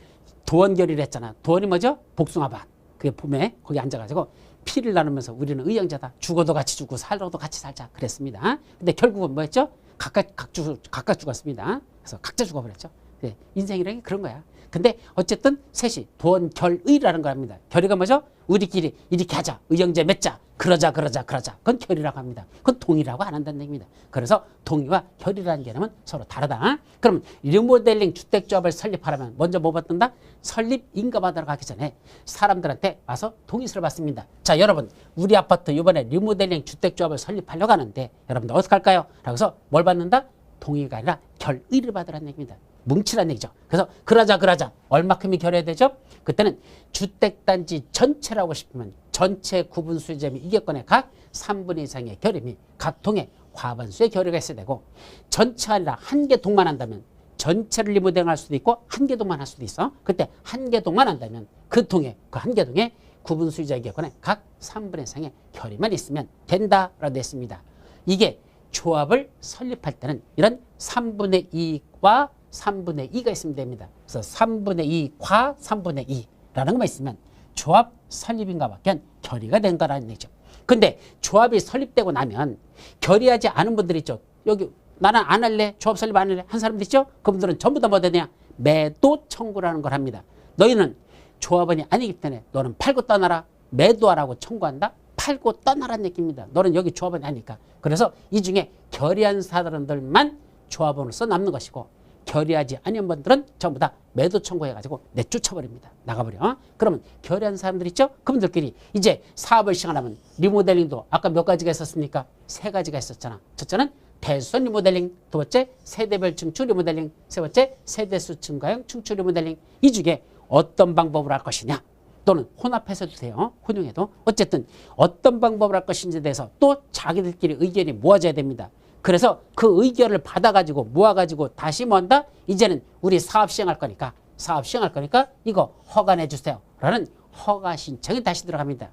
도원결의를 했잖아. 도원이 뭐죠? 복숭아밭. 그게 봄에 거기 앉아가지고 피를 나누면서 우리는 의형제다. 죽어도 같이 죽고 살아도 같이 살자. 그랬습니다. 근데 결국은 뭐 했죠? 각각 죽었습니다. 그래서 각자 죽어버렸죠. 네, 인생이라는 게 그런 거야. 근데 어쨌든 셋이 도원결의라는 거랍니다. 결의가 뭐죠? 우리끼리 이렇게 하자. 의형제 맺자. 그러자. 그건 결의라고 합니다. 그건 동의라고 안 한다는 얘기입니다. 그래서 동의와 결의라는 개념은 서로 다르다. 그럼 리모델링 주택조합을 설립하려면 먼저 뭐 받는다? 설립 인가 받으러 가기 전에 사람들한테 와서 동의서를 받습니다. 자, 여러분 우리 아파트 이번에 리모델링 주택조합을 설립하려고 하는데 여러분들 어떻게 할까요? 그래서 뭘 받는다? 동의가 아니라 결의를 받으라는 얘기입니다. 뭉치라는 얘기죠. 그래서 그러자 얼마큼이 결여야 되죠? 그때는 주택단지 전체라고 싶으면 전체 구분 수요자비 이격권의 각 3분의 이상의 결임이 각 동의 과반수의 결여가 있어야 되고, 전체가 아니라 한 개 동만 한다면 전체를 리모델링할 수도 있고 한 개 동만 할 수도 있어. 그때 한 개 동만 한다면 그 동에 그 한 개 동에 구분 수요자 이격권의 각 3분의 이상의 결의만 있으면 된다라고 됐습니다. 이게 조합을 설립할 때는 이런 3분의 2과 3분의 2가 있으면 됩니다. 그래서 3분의 2과 3분의 2라는 것만 있으면 조합 설립인가 밖에 결의가 된 거라는 얘기죠. 근데 조합이 설립되고 나면 결의하지 않은 분들 있죠. 여기 나는 안 할래, 조합 설립 안 할래 한 사람들 있죠. 그분들은 전부 다 뭐 되냐, 매도 청구라는 걸 합니다. 너희는 조합원이 아니기 때문에 너는 팔고 떠나라, 매도하라고 청구한다. 팔고 떠나라는 얘기입니다. 너는 여기 조합원이 아니니까. 그래서 이 중에 결의한 사람들만 조합원으로서 남는 것이고, 결의하지 않은 분들은 전부 다 매도 청구해가지고 내쫓아버립니다. 나가버려. 그러면 결의한 사람들 있죠? 그분들끼리 이제 사업을 시작하면 리모델링도 아까 몇 가지가 있었습니까? 3가지가 있었잖아. 첫째는 대수선 리모델링, 두 번째 세대별 증축 리모델링, 세 번째 세대수 증가형 증축 리모델링. 이 중에 어떤 방법으로 할 것이냐, 또는 혼합해서도 돼요. 혼용해도. 어쨌든 어떤 방법을 할 것인지에 대해서 또 자기들끼리 의견이 모아져야 됩니다. 그래서 그 의견을 받아가지고 모아가지고 다시 뭔다? 이제는 우리 사업 시행할 거니까 이거 허가내 주세요 라는 허가 신청이 다시 들어갑니다.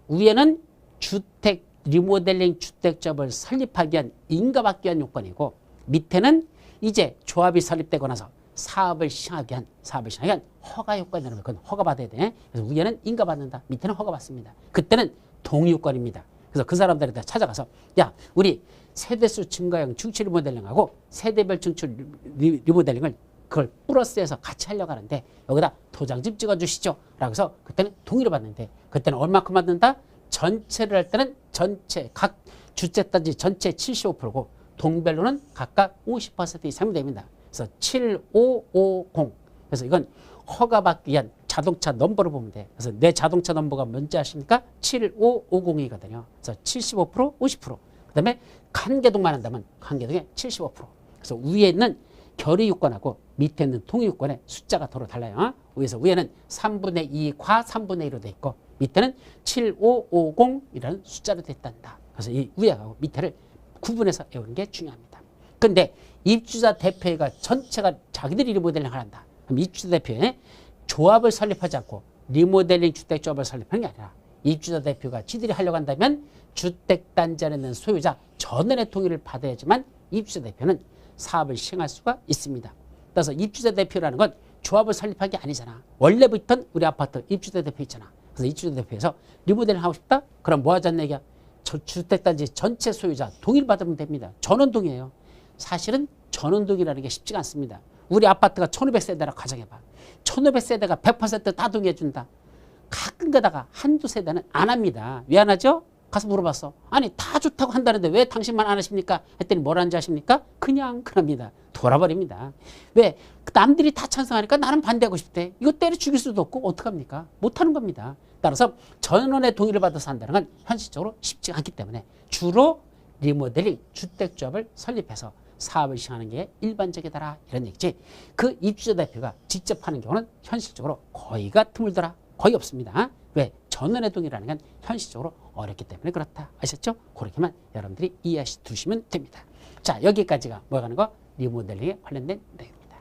위에는 주택 리모델링 주택조합을 설립하기 위한 인가받기 위한 요건이고, 밑에는 이제 조합이 설립되고 나서 사업을 시행하기 위한 허가 요건이라는 거. 그건 허가 받아야 돼. 그래서 위에는 인가받는다, 밑에는 허가 받습니다. 그때는 동의 요건입니다. 그래서 그 사람들한테 찾아가서 야, 우리 세대수 증가형 증축 리모델링하고 세대별 증축 리모델링을 그걸 플러스해서 같이 하려고 하는데 여기다 도장 좀 찍어주시죠 라고 해서 그때는 동의를 받는데, 그때는 얼마큼 받는다? 전체를 할 때는 전체 각 주택단지 전체 75%고 동별로는 각각 50% 이상이 됩니다. 그래서 7550. 그래서 이건 허가받기 위한 자동차 넘버로 보면 돼. 그래서 내 자동차 넘버가 뭔지 아십니까? 75502거든요. 그래서 75%, 50%. 그 다음에 한 개동만 한다면 한 개동에 75%. 그래서 위에 있는 결의 요건하고 밑에 있는 동의 요건의 숫자가 서로 달라요. 위에는 3분의 2과 3분의 1로 돼 있고, 밑에는 7550이라는 숫자로 됐단다. 그래서 이 위하고 밑에를 구분해서 외우는 게 중요합니다. 근데 입주자 대표회가 전체가 자기들이 리모델링을 한다. 그럼 입주자 대표회 조합을 설립하지 않고 리모델링 주택조합을 설립하는 게 아니라 입주자 대표가 지들이 하려고 한다면 주택단지 안에 있는 소유자 전원의 동의를 받아야지만 입주자 대표는 사업을 시행할 수가 있습니다. 그래서 입주자 대표라는 건 조합을 설립한 게 아니잖아. 원래부터 우리 아파트 입주자 대표 있잖아. 그래서 입주자 대표에서 리모델링 하고 싶다? 그럼 뭐 하자는 얘기야? 주택단지 전체 소유자 동의를 받으면 됩니다. 전원동이에요. 사실은 전원동이라는 게 쉽지가 않습니다. 우리 아파트가 1500세대라 가정해봐. 1500세대가 100% 동의해준다. 가끔 가다가 한두 세대는 안 합니다. 왜 안 하죠? 가서 물어봤어. 아니 다 좋다고 한다는데 왜 당신만 안 하십니까? 했더니 뭐라는지 아십니까? 그냥 그럽니다. 돌아버립니다. 왜? 남들이 다 찬성하니까 나는 반대하고 싶대. 이거 때려 죽일 수도 없고 어떡합니까? 못하는 겁니다. 따라서 전원의 동의를 받아서 한다는 건 현실적으로 쉽지 않기 때문에 주로 리모델링 주택조합을 설립해서 사업을 시행하는 게 일반적이다 이런 얘기지. 그 입주자 대표가 직접 하는 경우는 현실적으로 거의가 드물더라. 거의 없습니다. 왜? 전원의 동의라는 건 현실적으로 어렵기 때문에 그렇다. 아셨죠? 그렇게만 여러분들이 이해하시 두시면 됩니다. 자, 여기까지가 뭐 하는 거? 리모델링에 관련된 내용입니다.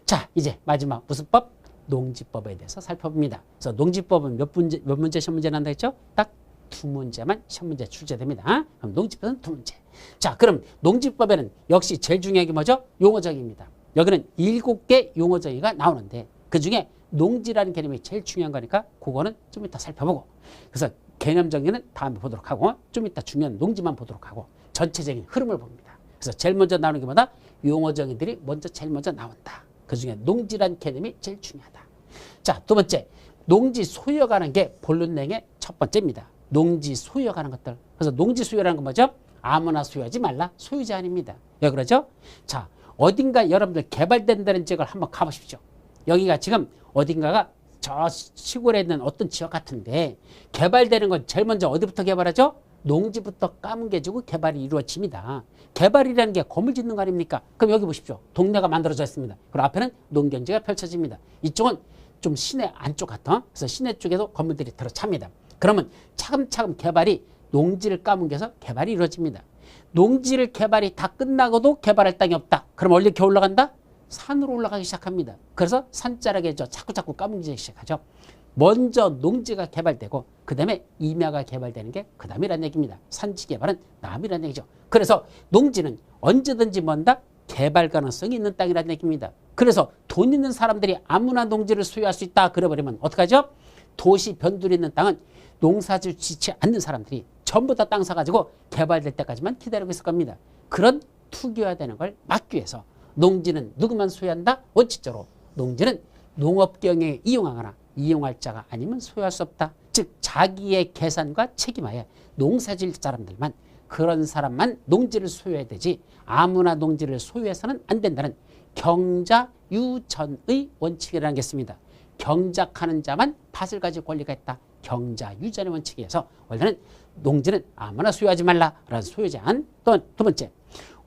자, 이제 마지막 무슨 법? 농지법에 대해서 살펴봅니다. 그래서 농지법은 몇 문제 시험 문제 난다 했죠? 딱 2문제만 시험 문제 출제됩니다. 그럼 농지법은 2문제. 자, 그럼 농지법에는 역시 제일 중요한 게 뭐죠? 용어정의입니다. 여기는 7개 용어정의가 나오는데 그중에 농지라는 개념이 제일 중요한 거니까 그거는 좀 이따 살펴보고, 그래서 개념 정의는 다음에 보도록 하고 좀 이따 중요한 농지만 보도록 하고 전체적인 흐름을 봅니다. 그래서 제일 먼저 나오는 게 뭐다? 용어 정의들이 제일 먼저 나온다. 그중에 농지라는 개념이 제일 중요하다. 자, 두 번째, 농지 소유가는 게 본론 내용의 첫 번째입니다. 농지 소유가는 것들. 그래서 농지 소유라는 건 뭐죠? 아무나 소유하지 말라. 소유자 아닙니다. 왜 그러죠? 자, 어딘가 여러분들 개발된다는 지역을 한번 가보십시오. 여기가 지금 어딘가가 저 시골에 있는 어떤 지역 같은데 개발되는 건 제일 먼저 어디부터 개발하죠? 농지부터 까뭉개지고 개발이 이루어집니다. 개발이라는 게 건물 짓는 거 아닙니까? 그럼 여기 보십시오. 동네가 만들어져 있습니다. 그리고 앞에는 농경지가 펼쳐집니다. 이쪽은 좀 시내 안쪽 같아. 그래서 시내 쪽에도 건물들이 들어찹니다. 그러면 차근차근 개발이 농지를 까뭉개서 개발이 이루어집니다. 농지를 개발이 다 끝나고도 개발할 땅이 없다. 그럼 어디로 올라간다? 산으로 올라가기 시작합니다. 그래서 산자락에 자꾸자꾸 까뭉개지기 시작하죠. 먼저 농지가 개발되고 그 다음에 임야가 개발되는 게 그 다음이라는 얘기입니다. 산지 개발은 다음이라는 얘기죠. 그래서 농지는 언제든지 뭔다? 개발 가능성이 있는 땅이라는 얘기입니다. 그래서 돈 있는 사람들이 아무나 농지를 소유할 수 있다 그래버리면 어떡하죠? 도시 변두리 있는 땅은 농사를 짓지 않는 사람들이 전부 다 땅 사가지고 개발될 때까지만 기다리고 있을 겁니다. 그런 투기화되는 걸 막기 위해서 농지는 누구만 소유한다? 원칙적으로 농지는 농업경영에 이용하거나 이용할 자가 아니면 소유할 수 없다. 즉 자기의 계산과 책임하에 농사질 사람들만, 그런 사람만 농지를 소유해야 되지 아무나 농지를 소유해서는 안 된다는 경자유전의 원칙이라는 게 있습니다. 경작하는 자만 밭을 가질 권리가 있다. 경자유전의 원칙에서 원래는 농지는 아무나 소유하지 말라라는 소유 제한. 또 두 번째,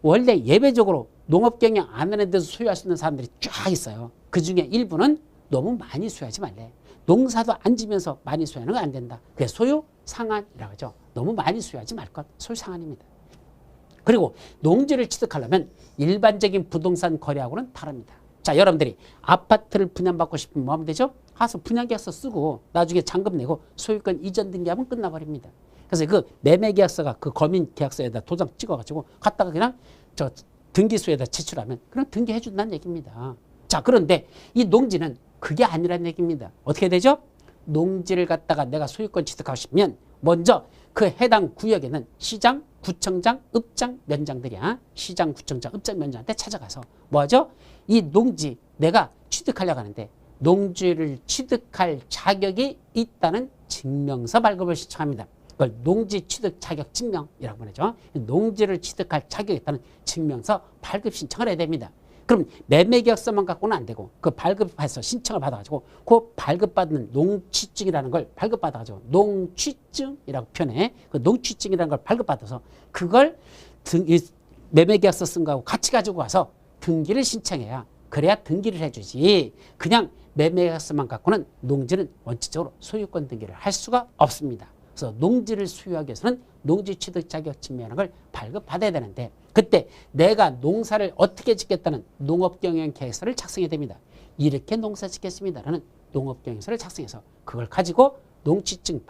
원래 예외적으로 농업경영 안 하는 데서 소유할 수 있는 사람들이 쫙 있어요. 그중에 일부는 너무 많이 소유하지 말래. 농사도 안 지면서 많이 소유하는 건 안 된다. 그게 소유 상한이라고 하죠. 너무 많이 소유하지 말 것. 소유 상한입니다. 그리고 농지를 취득하려면 일반적인 부동산 거래하고는 다릅니다. 자, 여러분들이 아파트를 분양받고 싶으면 뭐 하면 되죠? 가서 분양계약서 쓰고 나중에 잔금 내고 소유권 이전 등기하면 끝나버립니다. 그래서 그 매매계약서가 그 거민계약서에다 도장 찍어가지고 갖다가 그냥 저 등기소에다 제출하면 그냥 등기해준다는 얘기입니다. 자, 그런데 이 농지는 그게 아니라는 얘기입니다. 어떻게 되죠? 농지를 갖다가 내가 소유권 취득하고 싶으면 먼저 그 해당 구역에는 시장, 구청장, 읍장, 면장들이야. 시장, 구청장, 읍장, 면장한테 찾아가서 뭐하죠? 이 농지 내가 취득하려고 하는데 농지를 취득할 자격이 있다는 증명서 발급을 신청합니다. 그걸 농지 취득 자격 증명이라고 하죠. 농지를 취득할 자격이 있다는 증명서 발급 신청을 해야 됩니다. 그럼 매매계약서만 갖고는 안 되고 그 발급해서 신청을 받아가지고 그 발급받는 농취증이라는 걸 발급받아가지고 농취증이라고 표현해. 그 농취증이라는 걸 발급받아서 그걸 매매계약서 쓴 거하고 같이 가지고 와서 등기를 신청해야, 그래야 등기를 해주지. 그냥 매매계약서만 갖고는 농지는 원칙적으로 소유권 등기를 할 수가 없습니다. 그래서 농지를 소유하기 위해서는 농지 취득 자격 증명이라는 걸 발급받아야 되는데 그때 내가 농사를 어떻게 짓겠다는 농업경영 계획서를 작성해야 됩니다. 이렇게 농사 짓겠습니다라는 농업경영서를 작성해서 그걸 가지고 농취증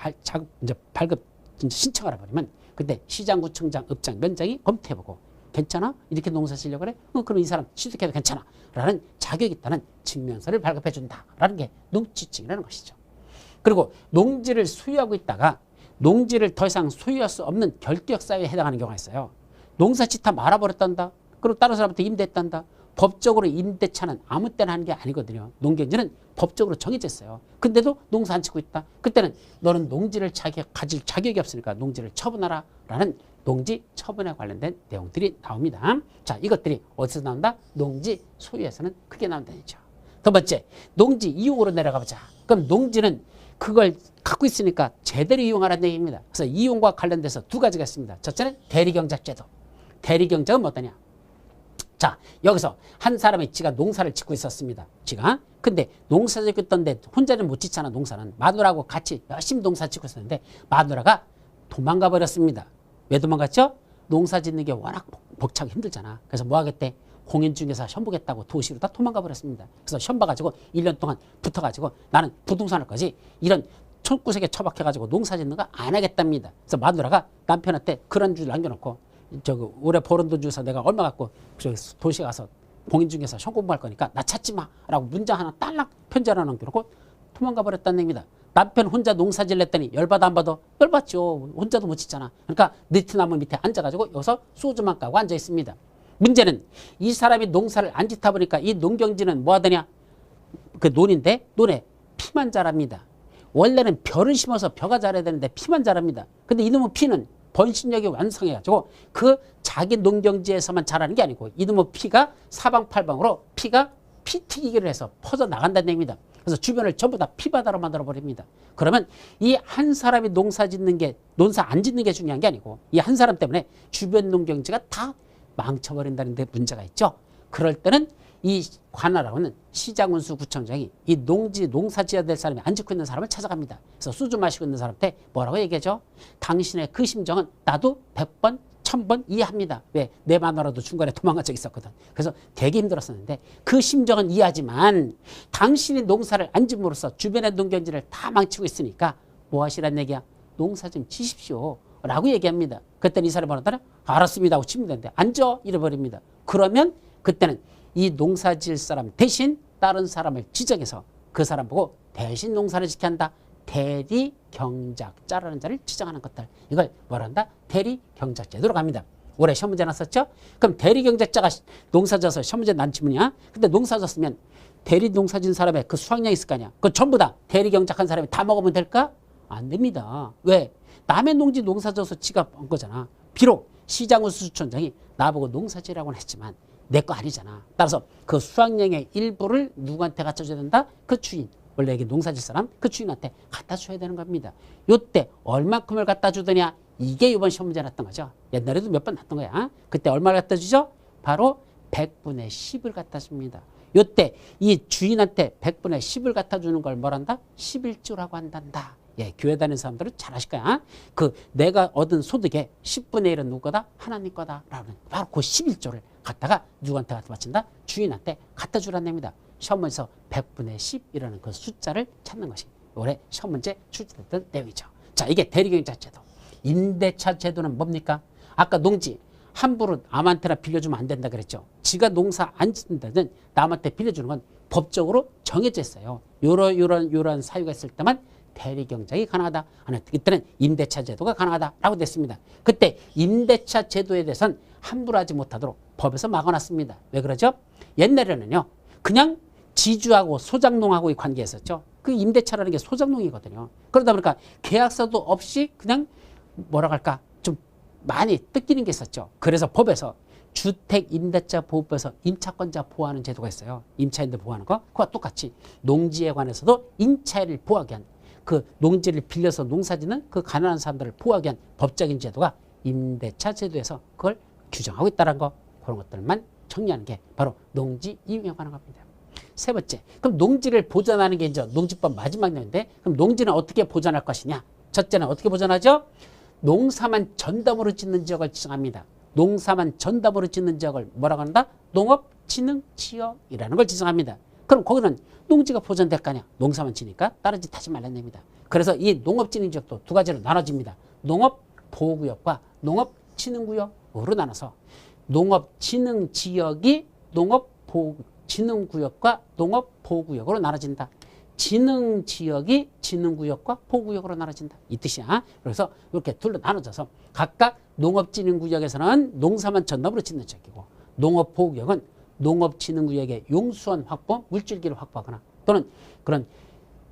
발급 신청을 해버리면 그때 시장, 구청장, 읍장, 면장이 검토해보고 괜찮아? 이렇게 농사 지려고 그래? 그럼 이 사람 취득해도 괜찮아 라는 자격이 있다는 증명서를 발급해준다 라는 게 농취증이라는 것이죠. 그리고 농지를 소유하고 있다가 농지를 더 이상 소유할 수 없는 결격 사유에 해당하는 경우가 있어요. 농사 짓다 말아버렸단다. 그리고 다른 사람한테 임대했단다. 법적으로 임대차는 아무 때나 하는 게 아니거든요. 농경지는 법적으로 정해져 있어요. 근데도 농사 안 짓고 있다. 그때는 너는 농지를 가질 자격이 없으니까 농지를 처분하라 라는 농지 처분에 관련된 내용들이 나옵니다. 자, 이것들이 어디서 나온다? 농지 소유에서는 크게 나온다는 얘기죠. 두 번째, 농지 이용으로 내려가 보자. 그럼 농지는 그걸 갖고 있으니까 제대로 이용하라는 얘기입니다. 그래서 이용과 관련돼서 두 가지가 있습니다. 첫째는 대리경작제도. 대리경작은 뭐더냐? 자, 여기서 한 사람이 지가 농사를 짓고 있었습니다. 지가. 근데 농사 짓고 있던데 혼자는 못 짓잖아, 농사는. 마누라하고 같이 열심히 농사 짓고 있었는데 마누라가 도망가 버렸습니다. 왜 도망갔죠? 농사 짓는 게 워낙 벅차고 힘들잖아. 그래서 뭐 하겠대? 공인중개사 현보겠다고 도시로 다 도망가 버렸습니다. 그래서 현봐가지고 1년 동안 붙어가지고 나는 부동산을 거지 이런 촌구석에 처박혀가지고 농사 짓는 거 안 하겠답니다. 그래서 마누라가 남편한테 그런 줄 남겨놓고 올해 벌은 돈 주서 내가 얼마 갖고 저기 도시 가서 공인중개사 시험 공부할 거니까 나 찾지 마라고 문장 하나 딸랑 편지 하나 남겨놓고 도망가 버렸다는 얘기입니다. 남편 혼자 농사 질랬더니 열받아 안 받아? 열받죠. 혼자도 못 짓잖아. 그러니까 느티나무 밑에 앉아가지고 여기서 소주만 까고 앉아 있습니다. 문제는 이 사람이 농사를 안 짓다 보니까 이 농경지는 뭐 하더냐? 그 논인데 논에 피만 자랍니다. 원래는 벼를 심어서 벼가 자라야 되는데 피만 자랍니다. 근데 이놈의 피는 번식력이 완성해가지고 그 자기 농경지에서만 자라는 게 아니고 이놈의 피가 사방팔방으로 피가 피튀기기를 해서 퍼져 나간다는 얘기입니다. 그래서 주변을 전부 다 피바다로 만들어 버립니다. 그러면 이 한 사람이 농사 안 짓는 게 중요한 게 아니고 이 한 사람 때문에 주변 농경지가 다 망쳐버린다는 데 문제가 있죠. 그럴 때는 이 관할하고 있는 시장운수구청장이 이 농사 지어야 될 사람이 안 짓고 있는 사람을 찾아갑니다. 그래서 소주 마시고 있는 사람한테 뭐라고 얘기하죠? 당신의 그 심정은 나도 100번, 1000번 이해합니다. 왜? 내 마누라도 중간에 도망간 적 있었거든. 그래서 되게 힘들었었는데 그 심정은 이해하지만 당신이 농사를 안 짓므로써 주변의 농경지를 다 망치고 있으니까 뭐 하시란 얘기야? 농사 좀 지십시오. 라고 얘기합니다. 그때는 이 사람이 뭐라더라? 알았습니다 하고 치면 되는데 앉아 잃어버립니다. 그러면 그때는 이 농사 지을 사람 대신 다른 사람을 지정해서 그 사람 보고 대신 농사를 짓게 한다. 대리경작자라는 자를 지정하는 것들. 이걸 뭐라 한다? 대리경작제도로 갑니다. 올해 시험 문제 났었죠? 그럼 대리경작자가 농사 져서 시험 문제 난 지문이야? 근데 농사 졌으면 대리 농사 진 사람의 그 수확량이 있을 거 아니야? 그거 전부 다 대리경작한 사람이 다 먹으면 될까? 안 됩니다. 왜? 남의 농지 농사 져서 지가 번 거잖아. 비록 시장운수구청장이 나보고 농사 지으라고는 했지만 내 거 아니잖아. 따라서 그 수확량의 일부를 누구한테 갖다 줘야 된다? 그 주인. 원래 이게 농사 질 사람 그 주인한테 갖다 줘야 되는 겁니다. 요때 얼만큼을 갖다 주더냐? 이게 이번 시험 문제 났던 거죠. 옛날에도 몇 번 났던 거야. 그때 얼마를 갖다 주죠? 바로 100분의 10을 갖다 줍니다. 요때 이 주인한테 100분의 10을 갖다 주는 걸 뭐란다? 11조라고 한단다. 예, 교회 다니는 사람들은 잘 아실 거야. 그 내가 얻은 소득의 10분의 1은 누구 거다? 하나님 거다. 라는 바로 그 11조를 갖다가 누구한테 갖다 바친다? 주인한테 갖다 주라는 겁니다. 시험 문제에서 100분의 10이라는 그 숫자를 찾는 것이 올해 시험 문제 출제됐던 내용이죠. 자, 이게 대리경작 제도. 임대차 제도는 뭡니까? 아까 농지 함부로 남한테나 빌려주면 안 된다 그랬죠. 지가 농사 안 짓는다는 남한테 빌려주는 건 법적으로 정해져 있어요. 요런 사유가 있을 때만 대리경작이 가능하다. 이때는 임대차 제도가 가능하다라고 됐습니다. 그때 임대차 제도에 대해서는 함부로 하지 못하도록 법에서 막아놨습니다. 왜 그러죠? 옛날에는요. 그냥 지주하고 소장농하고의 관계였었죠. 그 임대차라는 게 소장농이거든요. 그러다 보니까 계약서도 없이 그냥 뭐라 할까 좀 많이 뜯기는 게 있었죠. 그래서 법에서 주택임대차보호법에서 임차권자 보호하는 제도가 있어요. 임차인들 보호하는 거. 그와 똑같이 농지에 관해서도 임차인을 보호하게 한 그 농지를 빌려서 농사짓는 그 가난한 사람들을 보호하기 위한 법적인 제도가 임대차 제도에서 그걸 규정하고 있다는 거. 그런 것들만 정리하는 게 바로 농지 이용에 관한 겁니다. 세 번째, 그럼 농지를 보존하는 게 이제 농지법 마지막 내용인데 그럼 농지는 어떻게 보존할 것이냐? 첫째는 어떻게 보존하죠? 농사만 전담으로 짓는 지역을 지정합니다. 농사만 전담으로 짓는 지역을 뭐라고 한다? 농업진흥지역이라는 걸 지정합니다. 그럼 거기는 농지가 보존될 거 아니야. 농사만 지니까 다른 짓 하지 말라는 얘기입니다. 그래서 이 농업진흥지역도 두 가지로 나눠집니다. 농업보호구역과 농업진흥구역으로 나눠서 농업진흥지역이 농업진흥구역과 농업보호구역으로 나눠진다. 진흥지역이 진흥구역과 보호구역으로 나눠진다. 이 뜻이야. 그래서 이렇게 둘로 나눠져서 각각 농업진흥구역에서는 농사만 전담으로 짓는 지역이고 농업보호구역은 농업진흥구역의 용수원 확보, 물줄기를 확보하거나 또는 그런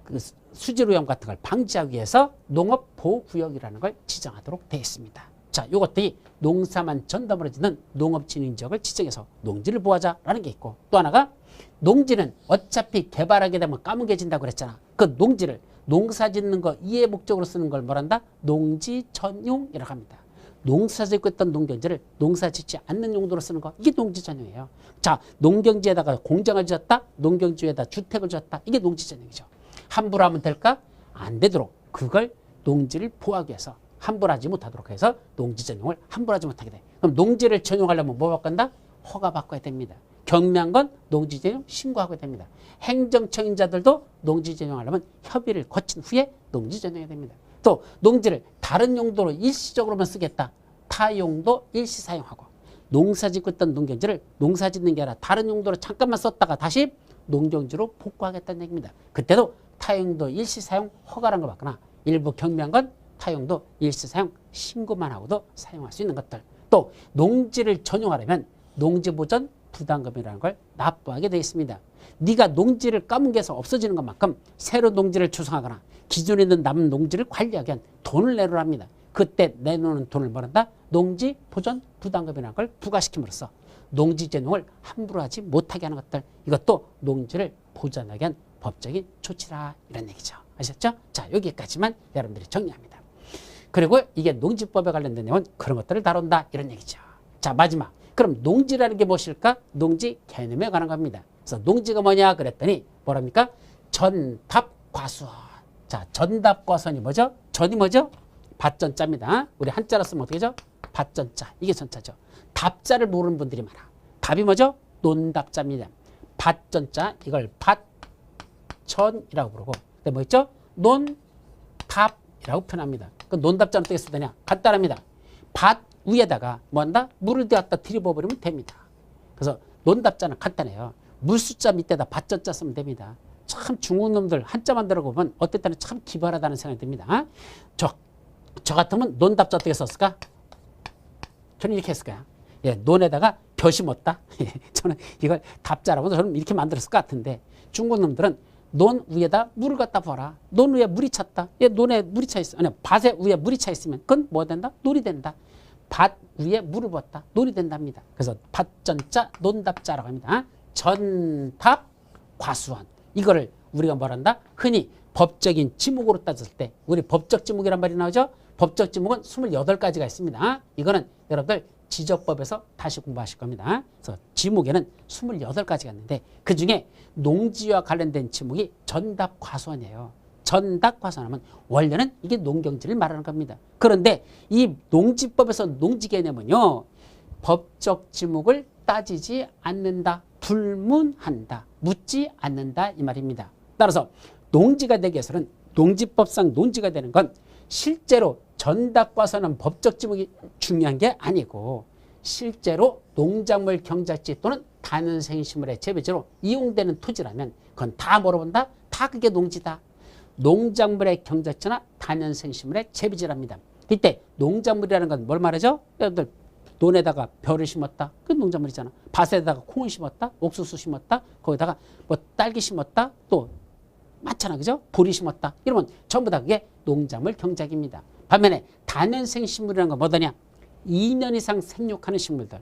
그 수질오염 같은 걸 방지하기 위해서 농업보호구역이라는 걸 지정하도록 되어 있습니다. 자, 요것들이 농사만 전담으로 짓는 농업진흥지역을 지정해서 농지를 보호하자라는 게 있고 또 하나가 농지는 어차피 개발하게 되면 까무개진다고 그랬잖아. 그 농지를 농사 짓는 거 이해 목적으로 쓰는 걸 뭐란다? 농지 전용이라고 합니다. 농사 짓고 있던 농경지를 농사 짓지 않는 용도로 쓰는 거 이게 농지 전용이에요. 자, 농경지에다가 공장을 지었다, 농경지에다 주택을 지었다, 이게 농지 전용이죠. 함부로 하면 될까? 안 되도록 그걸 농지를 보호하기 위해서 함부로 하지 못하도록 해서 농지 전용을 함부로 하지 못하게 돼. 그럼 농지를 전용하려면 뭐 바꾼다? 허가 바꿔야 됩니다. 경미한 건 농지 전용 신고하게 됩니다. 행정처인자들도 농지 전용하려면 협의를 거친 후에 농지 전용해야 됩니다. 또 농지를 다른 용도로 일시적으로만 쓰겠다. 타용도 일시 사용하고 농사 짓고 있던 농경지를 농사 짓는 게 아니라 다른 용도로 잠깐만 썼다가 다시 농경지로 복구하겠다는 얘기입니다. 그때도 타용도 일시 사용 허가란 걸 받거나 일부 경미한 건 타용도 일시 사용 신고만 하고도 사용할 수 있는 것들. 또 농지를 전용하려면 농지보전 부담금이라는 걸 납부하게 되어 있습니다. 네가 농지를 까뭉개서 없어지는 것만큼 새로 농지를 조성하거나 기존에 있는 남은 농지를 관리하기 위한 돈을 내놓으랍니다. 그때 내놓는 돈을 뭐란다? 농지 보전 부담금이라는 걸 부과시킴으로써 농지 전용을 함부로 하지 못하게 하는 것들. 이것도 농지를 보전하기 위한 법적인 조치라 이런 얘기죠. 아셨죠? 자, 여기까지만 여러분들이 정리합니다. 그리고 이게 농지법에 관련된 내용은 그런 것들을 다룬다 이런 얘기죠. 자, 마지막. 그럼 농지라는 게 무엇일까? 농지 개념에 관한 겁니다. 그래서 농지가 뭐냐 그랬더니 뭐랍니까? 전답과수원. 자, 전답과수원이 뭐죠? 전이 뭐죠? 밭전자입니다. 우리 한자로 쓰면 어떻게 되죠? 밭전자. 이게 전자죠. 답자를 모르는 분들이 많아. 답이 뭐죠? 논답자입니다. 밭전자. 이걸 밭전이라고 부르고. 근데 뭐 있죠? 논답이라고 표현합니다. 그 논답자는 어떻게 쓰느냐? 간단합니다. 밭 위에다가 뭐 한다? 물을 대었다 들이부어버리면 됩니다. 그래서 논답자는 간단해요. 물숫자 밑에다 밭전자 쓰면 됩니다. 참 중국 놈들 한자만 들어보면 어떨 때는 참 기발하다는 생각이 듭니다. 저 같으면 논답자 어떻게 썼을까? 저는 이렇게 했을 거야. 예, 논에다가 벼 심었다. 저는 이걸 답자라고 저는 이렇게 만들었을 것 같은데 중국 놈들은 논 위에다 물을 갖다 부어라. 논 위에 물이 찼다. 예, 논에 물이 차 있어. 아니, 밭에 위에 물이 차 있으면 그건 뭐 된다? 논이 된다. 밭 위에 물을 부었다. 논이 된답니다. 그래서 밭전자, 논답자라고 합니다. 전답, 과수원. 이거를 우리가 뭐란다? 흔히 법적인 지목으로 따졌을 때 우리 법적 지목이란 말이 나오죠? 법적 지목은 28가지가 있습니다. 이거는 여러분들 지적법에서 다시 공부하실 겁니다. 그래서 지목에는 28가지가 있는데 그중에 농지와 관련된 지목이 전답과수원이에요. 전답과수원하면 원래는 이게 농경지를 말하는 겁니다. 그런데 이 농지법에서 농지 개념은요. 법적 지목을 따지지 않는다. 불문한다. 묻지 않는다. 이 말입니다. 따라서 농지가 되기 위해서는 농지법상 농지가 되는 건 실제로 전답과수원은 법적 지목이 중요한 게 아니고 실제로 농작물 경작지 또는 다는생식물의 재배지로 이용되는 토지라면 그건 다 뭐로 본다? 다 그게 농지다. 농작물의 경작지나 다는생식물의 재배지랍니다. 이때 농작물이라는 건 뭘 말하죠? 여러분들 논에다가 벼를 심었다. 그 농작물이잖아. 밭에다가 콩을 심었다. 옥수수 심었다. 거기다가 뭐 딸기 심었다. 또 많잖아. 그죠? 보리 심었다. 이러면 전부 다 그게 농작물 경작입니다. 반면에 다년생식물이라는 건 뭐더냐? 2년 이상 생육하는 식물들.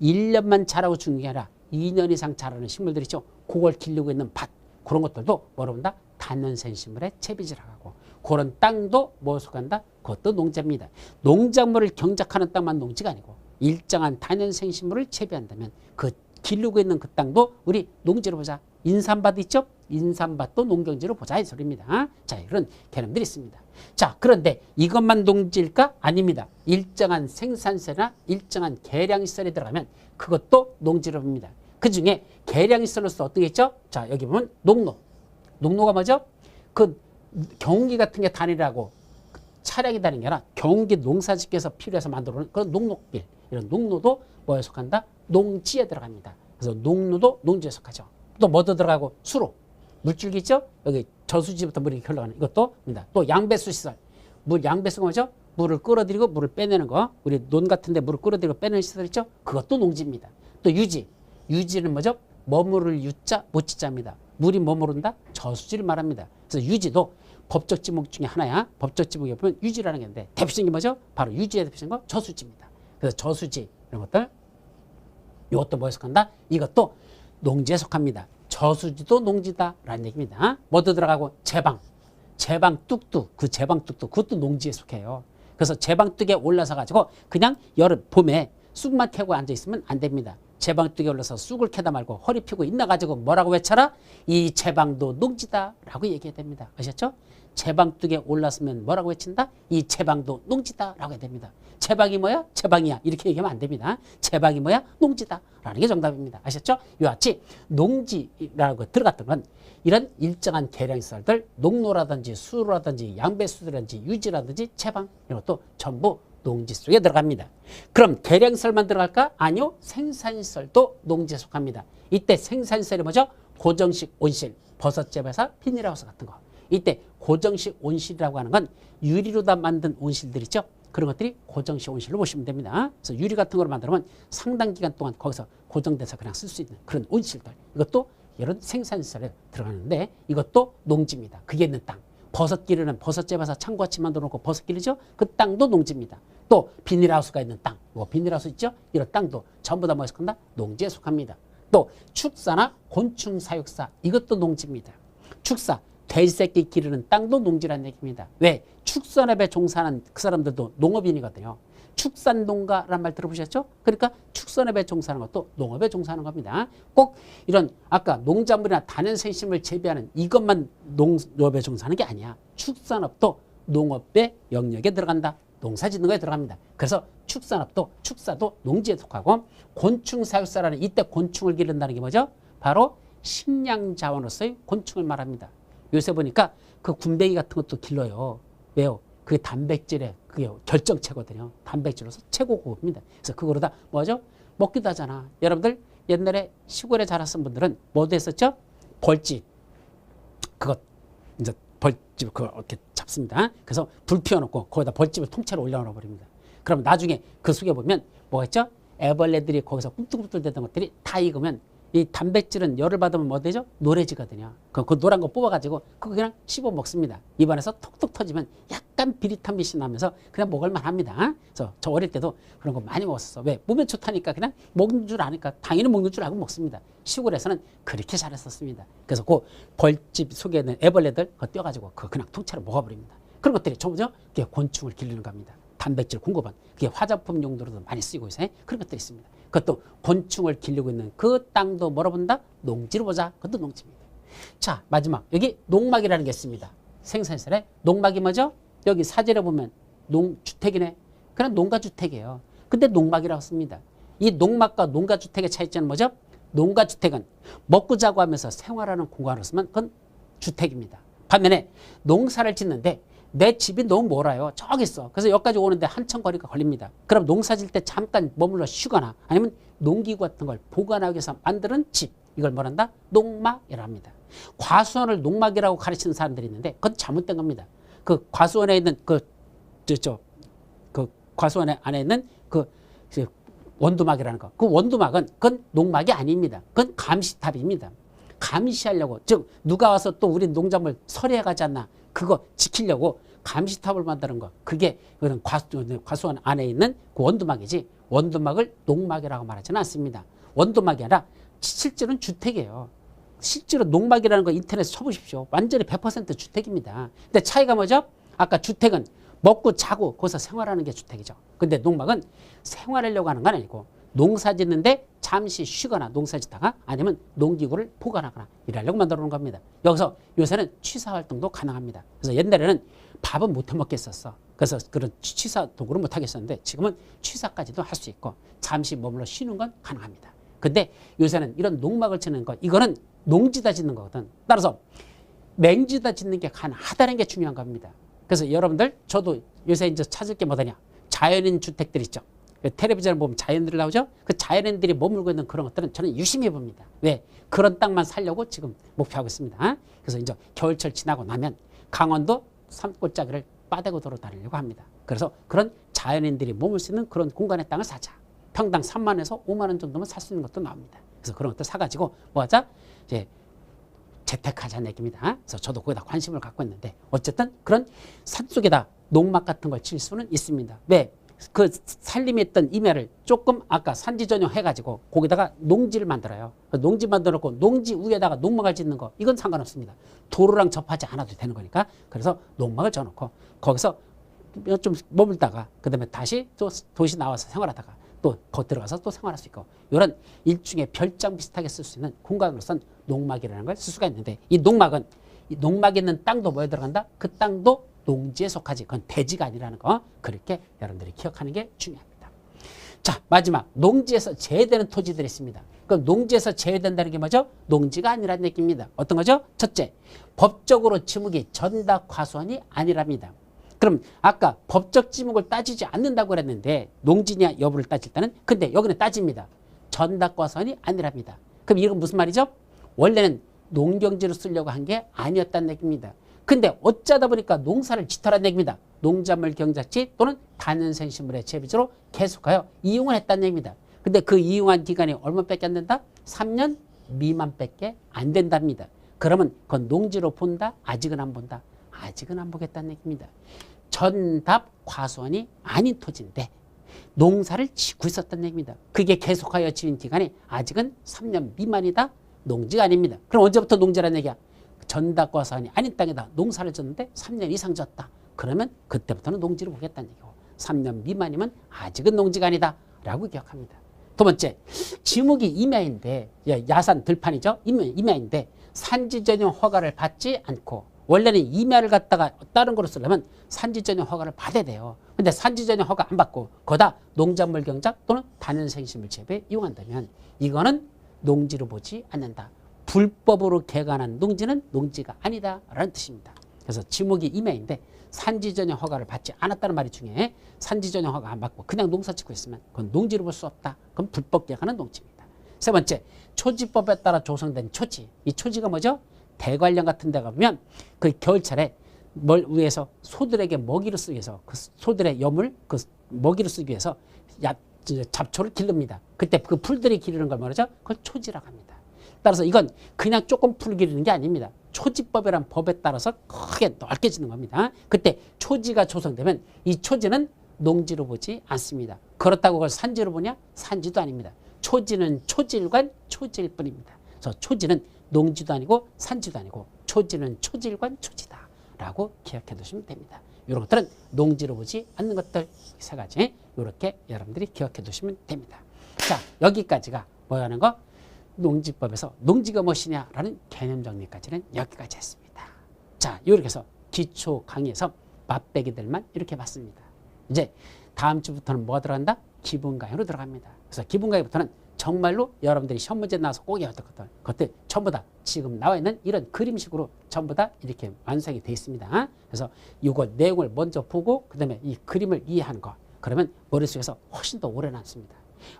1년만 자라고 죽는 게 아니라 2년 이상 자라는 식물들 있죠. 그걸 기르고 있는 밭. 그런 것들도 뭐로 본다? 다년생식물의 채비지라고 하고 그런 땅도 뭐 속한다? 그것도 농자입니다. 농작물을 경작하는 땅만 농지가 아니고 일정한 다년생식물을 채비한다면 그 기르고 있는 그 땅도 우리 농지로 보자. 인삼밭 있죠? 인삼밭도 농경지로 보자 이 소리입니다. 자, 이런 개념들이 있습니다. 자, 그런데 이것만 농지일까? 아닙니다. 일정한 생산세나 일정한 계량시설이 들어가면 그것도 농지로 봅니다. 그 중에 계량시설로서 어떤 게 있죠? 자, 여기 보면 농로. 농로가 뭐죠? 그 경운기 같은 게 다니라고 차량이 다니는 게 아니라 경운기 농사짓기에서 필요해서 만들어 놓은 그런 농로길. 이런 농로도 뭐에 속한다? 농지에 들어갑니다. 그래서 농로도 농지에 속하죠. 또 뭐도 들어가고 수로. 물줄기 있죠? 여기 저수지부터 물이 흘러가는 이것도 입니다. 또 양배수 시설. 물 양배수가 뭐죠? 물을 끌어들이고 물을 빼내는 거. 우리 논 같은 데 물을 끌어들이고 빼내는 시설 있죠? 그것도 농지입니다. 또 유지. 유지는 뭐죠? 머무를 유자, 못지자입니다. 물이 머무른다? 저수지를 말합니다. 그래서 유지도 법적 지목 중에 하나야. 법적 지목에 보면 유지라는 게 있는데 대표적인 게 뭐죠? 바로 유지의 대표적인 거 저수지입니다. 그래서 저수지 이런 것들 이것도 뭐에 속한다? 이것도 농지에 속합니다. 저수지도 농지다라는 얘기입니다. 뭐도 들어가고 제방 뚝뚝 그 제방 뚝뚝 그것도 농지에 속해요. 그래서 제방 뚝에 올라서 가지고 그냥 여름 봄에 쑥만 캐고 앉아 있으면 안 됩니다. 제방 뚝에 올라서 쑥을 캐다 말고 허리 펴고 있나 가지고 뭐라고 외쳐라? 이 제방도 농지다라고 얘기해야 됩니다. 아셨죠? 제방 뚝에 올랐으면 뭐라고 외친다? 이 제방도 농지다라고 해야 됩니다. 제방이 뭐야? 제방이야. 이렇게 얘기하면 안 됩니다. 제방이 뭐야? 농지다라는 게 정답입니다. 아셨죠? 이와 같이 농지라고 들어갔던 건 이런 일정한 계량시설들 농로라든지 수로라든지 양배수라든지 유지라든지 제방 이런 것도 전부 농지 속에 들어갑니다. 그럼 계량시설만 들어갈까? 아니요. 생산시설도 농지에 속합니다. 이때 생산시설이 뭐죠? 고정식 온실, 버섯재배사, 비닐하우스 같은 거. 이때 고정식 온실이라고 하는 건 유리로 다 만든 온실들 있죠? 그런 것들이 고정식 온실로 보시면 됩니다. 그래서 유리 같은 걸 만들면 상당 기간 동안 거기서 고정돼서 그냥 쓸 수 있는 그런 온실들. 이것도 이런 생산시설에 들어가는데 이것도 농지입니다. 그게 있는 땅. 버섯 기르는 버섯재배사 창고같이 만들어 놓고 버섯 기르죠? 그 땅도 농지입니다. 또 비닐하우스가 있는 땅, 비닐하우스 있죠? 이런 땅도 전부 다 뭐에 속한다? 농지에 속합니다. 또 축사나 곤충 사육사 이것도 농지입니다. 축사, 돼지 새끼 기르는 땅도 농지라는 얘기입니다. 왜? 축산업에 종사하는 그 사람들도 농업인이거든요. 축산농가란 말 들어보셨죠? 그러니까 축산업에 종사하는 것도 농업에 종사하는 겁니다. 꼭 이런 아까 농작물이나 다년생식물 재배하는 이것만 농업에 종사하는 게 아니야. 축산업도 농업의 영역에 들어간다. 농사 짓는 거에 들어갑니다. 그래서 축산업도 축사도 농지에 속하고 곤충사육사라는 이때 곤충을 기른다는 게 뭐죠? 바로 식량자원으로서의 곤충을 말합니다. 요새 보니까 그 군뱅이 같은 것도 길러요. 왜요? 그게 단백질의 그게 결정체거든요. 단백질로서 최고 고급입니다. 그래서 그거로다 뭐죠? 먹기도 하잖아. 여러분들 옛날에 시골에 자랐던 분들은 뭐도 했었죠? 벌집. 그거 이제 벌집 그걸 이렇게 잡습니다. 그래서 불 피워놓고 거기다 벌집을 통째로 올려놓아 버립니다. 그럼 나중에 그 속에 보면 뭐가 있죠? 애벌레들이 거기서 꿈틀꿈틀 대던 것들이 다 익으면 이 단백질은 열을 받으면 뭐 되죠? 노래지거든요. 그 노란 거 뽑아가지고 그거 그냥 씹어 먹습니다. 입안에서 톡톡 터지면 약간 비릿한 맛이 나면서 그냥 먹을만 합니다. 그래서 저 어릴 때도 그런 거 많이 먹었어. 왜? 몸에 좋다니까 그냥 먹는 줄 아니까 당연히 먹는 줄 알고 먹습니다. 시골에서는 그렇게 잘했었습니다. 그래서 그 벌집 속에 있는 애벌레들 그거 떼어가지고 그거 그냥 통째로 먹어버립니다. 그런 것들이 전부죠? 그게 곤충을 기르는 겁니다. 단백질 공급원. 그게 화장품 용도로도 많이 쓰이고 있어요. 그런 것들이 있습니다. 그것도 곤충을 기르고 있는 그 땅도 뭐라 본다? 농지로 보자. 그것도 농지입니다. 자, 마지막. 여기 농막이라는 게 있습니다. 생산시설에 농막이 뭐죠? 여기 사진에 보면 농주택이네. 그냥 농가주택이에요. 근데 농막이라고 씁니다. 이 농막과 농가주택의 차이점은 뭐죠? 농가주택은 먹고 자고 하면서 생활하는 공간으로서만 그건 주택입니다. 반면에 농사를 짓는데 내 집이 너무 멀어요. 저기 있어. 그래서 여기까지 오는데 한참 거리가 걸립니다. 그럼 농사 질 때 잠깐 머물러 쉬거나 아니면 농기구 같은 걸 보관하기 위해서 만드는 집. 이걸 뭐란다? 농막이라고 합니다. 과수원을 농막이라고 가르치는 사람들이 있는데 그건 잘못된 겁니다. 그 과수원에 있는 그 과수원 안에 있는 그 원두막이라는 거. 그 원두막은 그건 농막이 아닙니다. 그건 감시탑입니다. 감시하려고 즉 누가 와서 또 우리 농작물 서리해 가지 않나 그거 지키려고 감시탑을 만드는 거 그게 그런 과수원 안에 있는 그 원두막이지 원두막을 농막이라고 말하지는 않습니다. 원두막이 아니라 실제로는 주택이에요. 실제로 농막이라는 거 인터넷에 쳐보십시오. 완전히 100% 주택입니다. 근데 차이가 뭐죠? 아까 주택은 먹고 자고 거기서 생활하는 게 주택이죠. 근데 농막은 생활하려고 하는 건 아니고 농사 짓는데 잠시 쉬거나 농사 짓다가 아니면 농기구를 보관하거나 일하려고 만들어 놓은 겁니다. 여기서 요새는 취사 활동도 가능합니다. 그래서 옛날에는 밥은 못 해먹겠었어. 그래서 그런 취사 도구를 못 하겠었는데 지금은 취사까지도 할 수 있고 잠시 머물러 쉬는 건 가능합니다. 근데 요새는 이런 농막을 치는 거 이거는 농지다 짓는 거거든. 따라서 맹지다 짓는 게 가능하다는 게 중요한 겁니다. 그래서 여러분들 저도 요새 이제 찾을 게 뭐더냐 자연인 주택들 있죠. 텔레비전을 보면 자연인들 나오죠. 그 자연인들이 머물고 있는 그런 것들은 저는 유심히 봅니다. 왜? 그런 땅만 살려고 지금 목표하고 있습니다. 그래서 이제 겨울철 지나고 나면 강원도 산골짜기를 빠대고 돌아다니려고 합니다. 그래서 그런 자연인들이 머물 수 있는 그런 공간의 땅을 사자. 평당 3만에서 5만 원 정도면 살 수 있는 것도 나옵니다. 그래서 그런 것들 사가지고 뭐 하자? 이제 재택하자는 얘기입니다. 그래서 저도 거기다 관심을 갖고 있는데 어쨌든 그런 산속에다 농막 같은 걸 칠 수는 있습니다. 왜? 그 산림에 있던 임야를 조금 아까 산지 전용 해가지고 거기다가 농지를 만들어요. 농지 만들어놓고 농지 위에다가 농막을 짓는 거 이건 상관없습니다. 도로랑 접하지 않아도 되는 거니까 그래서 농막을 져놓고 거기서 좀 머물다가 그 다음에 다시 또 도시 나와서 생활하다가 또 거기 들어가서 또 생활할 수 있고 이런 일종의 별장 비슷하게 쓸 수 있는 공간으로선 농막이라는 걸 쓸 수가 있는데 이 농막은 이 농막에 있는 땅도 뭐에 들어간다? 그 땅도 농지에 속하지 그건 대지가 아니라는 거 그렇게 여러분들이 기억하는 게 중요합니다. 자 마지막 농지에서 제외되는 토지들이 있습니다. 그럼 농지에서 제외된다는 게 뭐죠? 농지가 아니라는 얘기입니다. 어떤 거죠? 첫째 법적으로 지목이 전답 과수원이 아니랍니다. 그럼 아까 법적 지목을 따지지 않는다고 그랬는데 농지냐 여부를 따질 때는 근데 여기는 따집니다. 전답 과수원이 아니랍니다. 그럼 이건 무슨 말이죠? 원래는 농경지로 쓰려고 한 게 아니었다는 얘기입니다. 근데 어쩌다 보니까 농사를 짓더라는 얘기입니다. 농작물 경작지 또는 다년생식물의 재배지로 계속하여 이용을 했다는 얘기입니다. 근데 그 이용한 기간이 얼마밖에 안 된다? 3년 미만밖에 안 된답니다. 그러면 그건 농지로 본다? 아직은 안 본다? 아직은 안 보겠다는 얘기입니다. 전답 과수원이 아닌 토지인데 농사를 짓고 있었다는 얘기입니다. 그게 계속하여 지은 기간이 아직은 3년 미만이다? 농지가 아닙니다. 그럼 언제부터 농지라는 얘기야? 전답과서안이 아닌 땅에다 농사를 졌는데 3년 이상 졌다. 그러면 그때부터는 농지를 보겠다는 얘기고 3년 미만이면 아직은 농지가 아니다 라고 기억합니다. 두 번째, 지목이 임야인데 야산 들판이죠. 임야인데 산지 전용 허가를 받지 않고 원래는 임야를 갖다가 다른 거로 쓰려면 산지 전용 허가를 받아야 돼요. 근데 산지 전용 허가 안 받고 거다 농작물 경작 또는 단연생식물 재배에 이용한다면 이거는 농지로 보지 않는다. 불법으로 개간한 농지는 농지가 아니다 라는 뜻입니다. 그래서 지목이 임야인데 산지 전용 허가를 받지 않았다는 말이 중에 산지 전용 허가 안 받고 그냥 농사 짓고 있으면 그건 농지로 볼 수 없다. 그럼 불법 개간한 농지입니다. 세 번째, 초지법에 따라 조성된 초지. 이 초지가 뭐죠? 대관령 같은 데 가보면 그 겨울철에 위해서 소들에게 먹이를 쓰기 위해서 그 소들의 염을 그 먹이를 쓰기 위해서 잡초를 기릅니다. 그때 그 풀들이 기르는 걸 말하죠. 그걸 초지라고 합니다. 따라서 이건 그냥 조금 풀 기르는 게 아닙니다. 초지법이란 법에 따라서 크게 넓게 짓는 겁니다. 그때 초지가 조성되면 이 초지는 농지로 보지 않습니다. 그렇다고 그걸 산지로 보냐? 산지도 아닙니다. 초지는 초질관 초지일 뿐입니다. 그래서 초지는 농지도 아니고 산지도 아니고 초지는 초질관 초지다 라고 기억해 두시면 됩니다. 이런 것들은 농지로 보지 않는 것들 세 가지 이렇게 여러분들이 기억해 두시면 됩니다. 자, 여기까지가 뭐 하는 거? 농지법에서 농지가 무엇이냐라는 개념 정리까지는 여기까지 했습니다. 자, 이렇게 해서 기초 강의에서 맛배기들만 이렇게 봤습니다. 이제 다음 주부터는 뭐가 들어간다? 기본 강의로 들어갑니다. 그래서 기본 강의부터는 정말로 여러분들이 시험 문제 나와서 꼭 외웠던 것들 전부 다 지금 나와 있는 이런 그림식으로 전부 다 이렇게 완성이 되어 있습니다. 그래서 이거 내용을 먼저 보고 그 다음에 이 그림을 이해하는 거 그러면 머릿속에서 훨씬 더 오래 남습니다.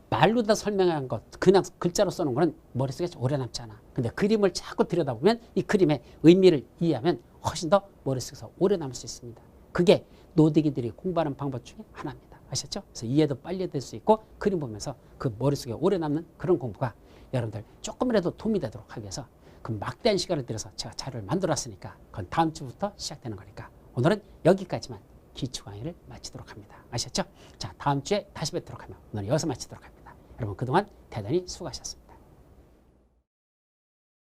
말로 다 설명한 것 그냥 글자로 써놓은 거는 머릿속에 오래 남지 않아. 근데 그림을 자꾸 들여다보면 이 그림의 의미를 이해하면 훨씬 더 머릿속에서 오래 남을 수 있습니다. 그게 노대기들이 공부하는 방법 중에 하나입니다. 아셨죠? 그래서 이해도 빨리 될 수 있고 그림 보면서 그 머릿속에 오래 남는 그런 공부가 여러분들 조금이라도 도움이 되도록 하기 위해서 그 막대한 시간을 들여서 제가 자료를 만들었으니까 그건 다음 주부터 시작되는 거니까 오늘은 여기까지만 기초 강의를 마치도록 합니다. 아셨죠? 자, 다음 주에 다시 뵙도록 하면 오늘 여기서 마치도록 합니다. 여러분 그동안 대단히 수고하셨습니다.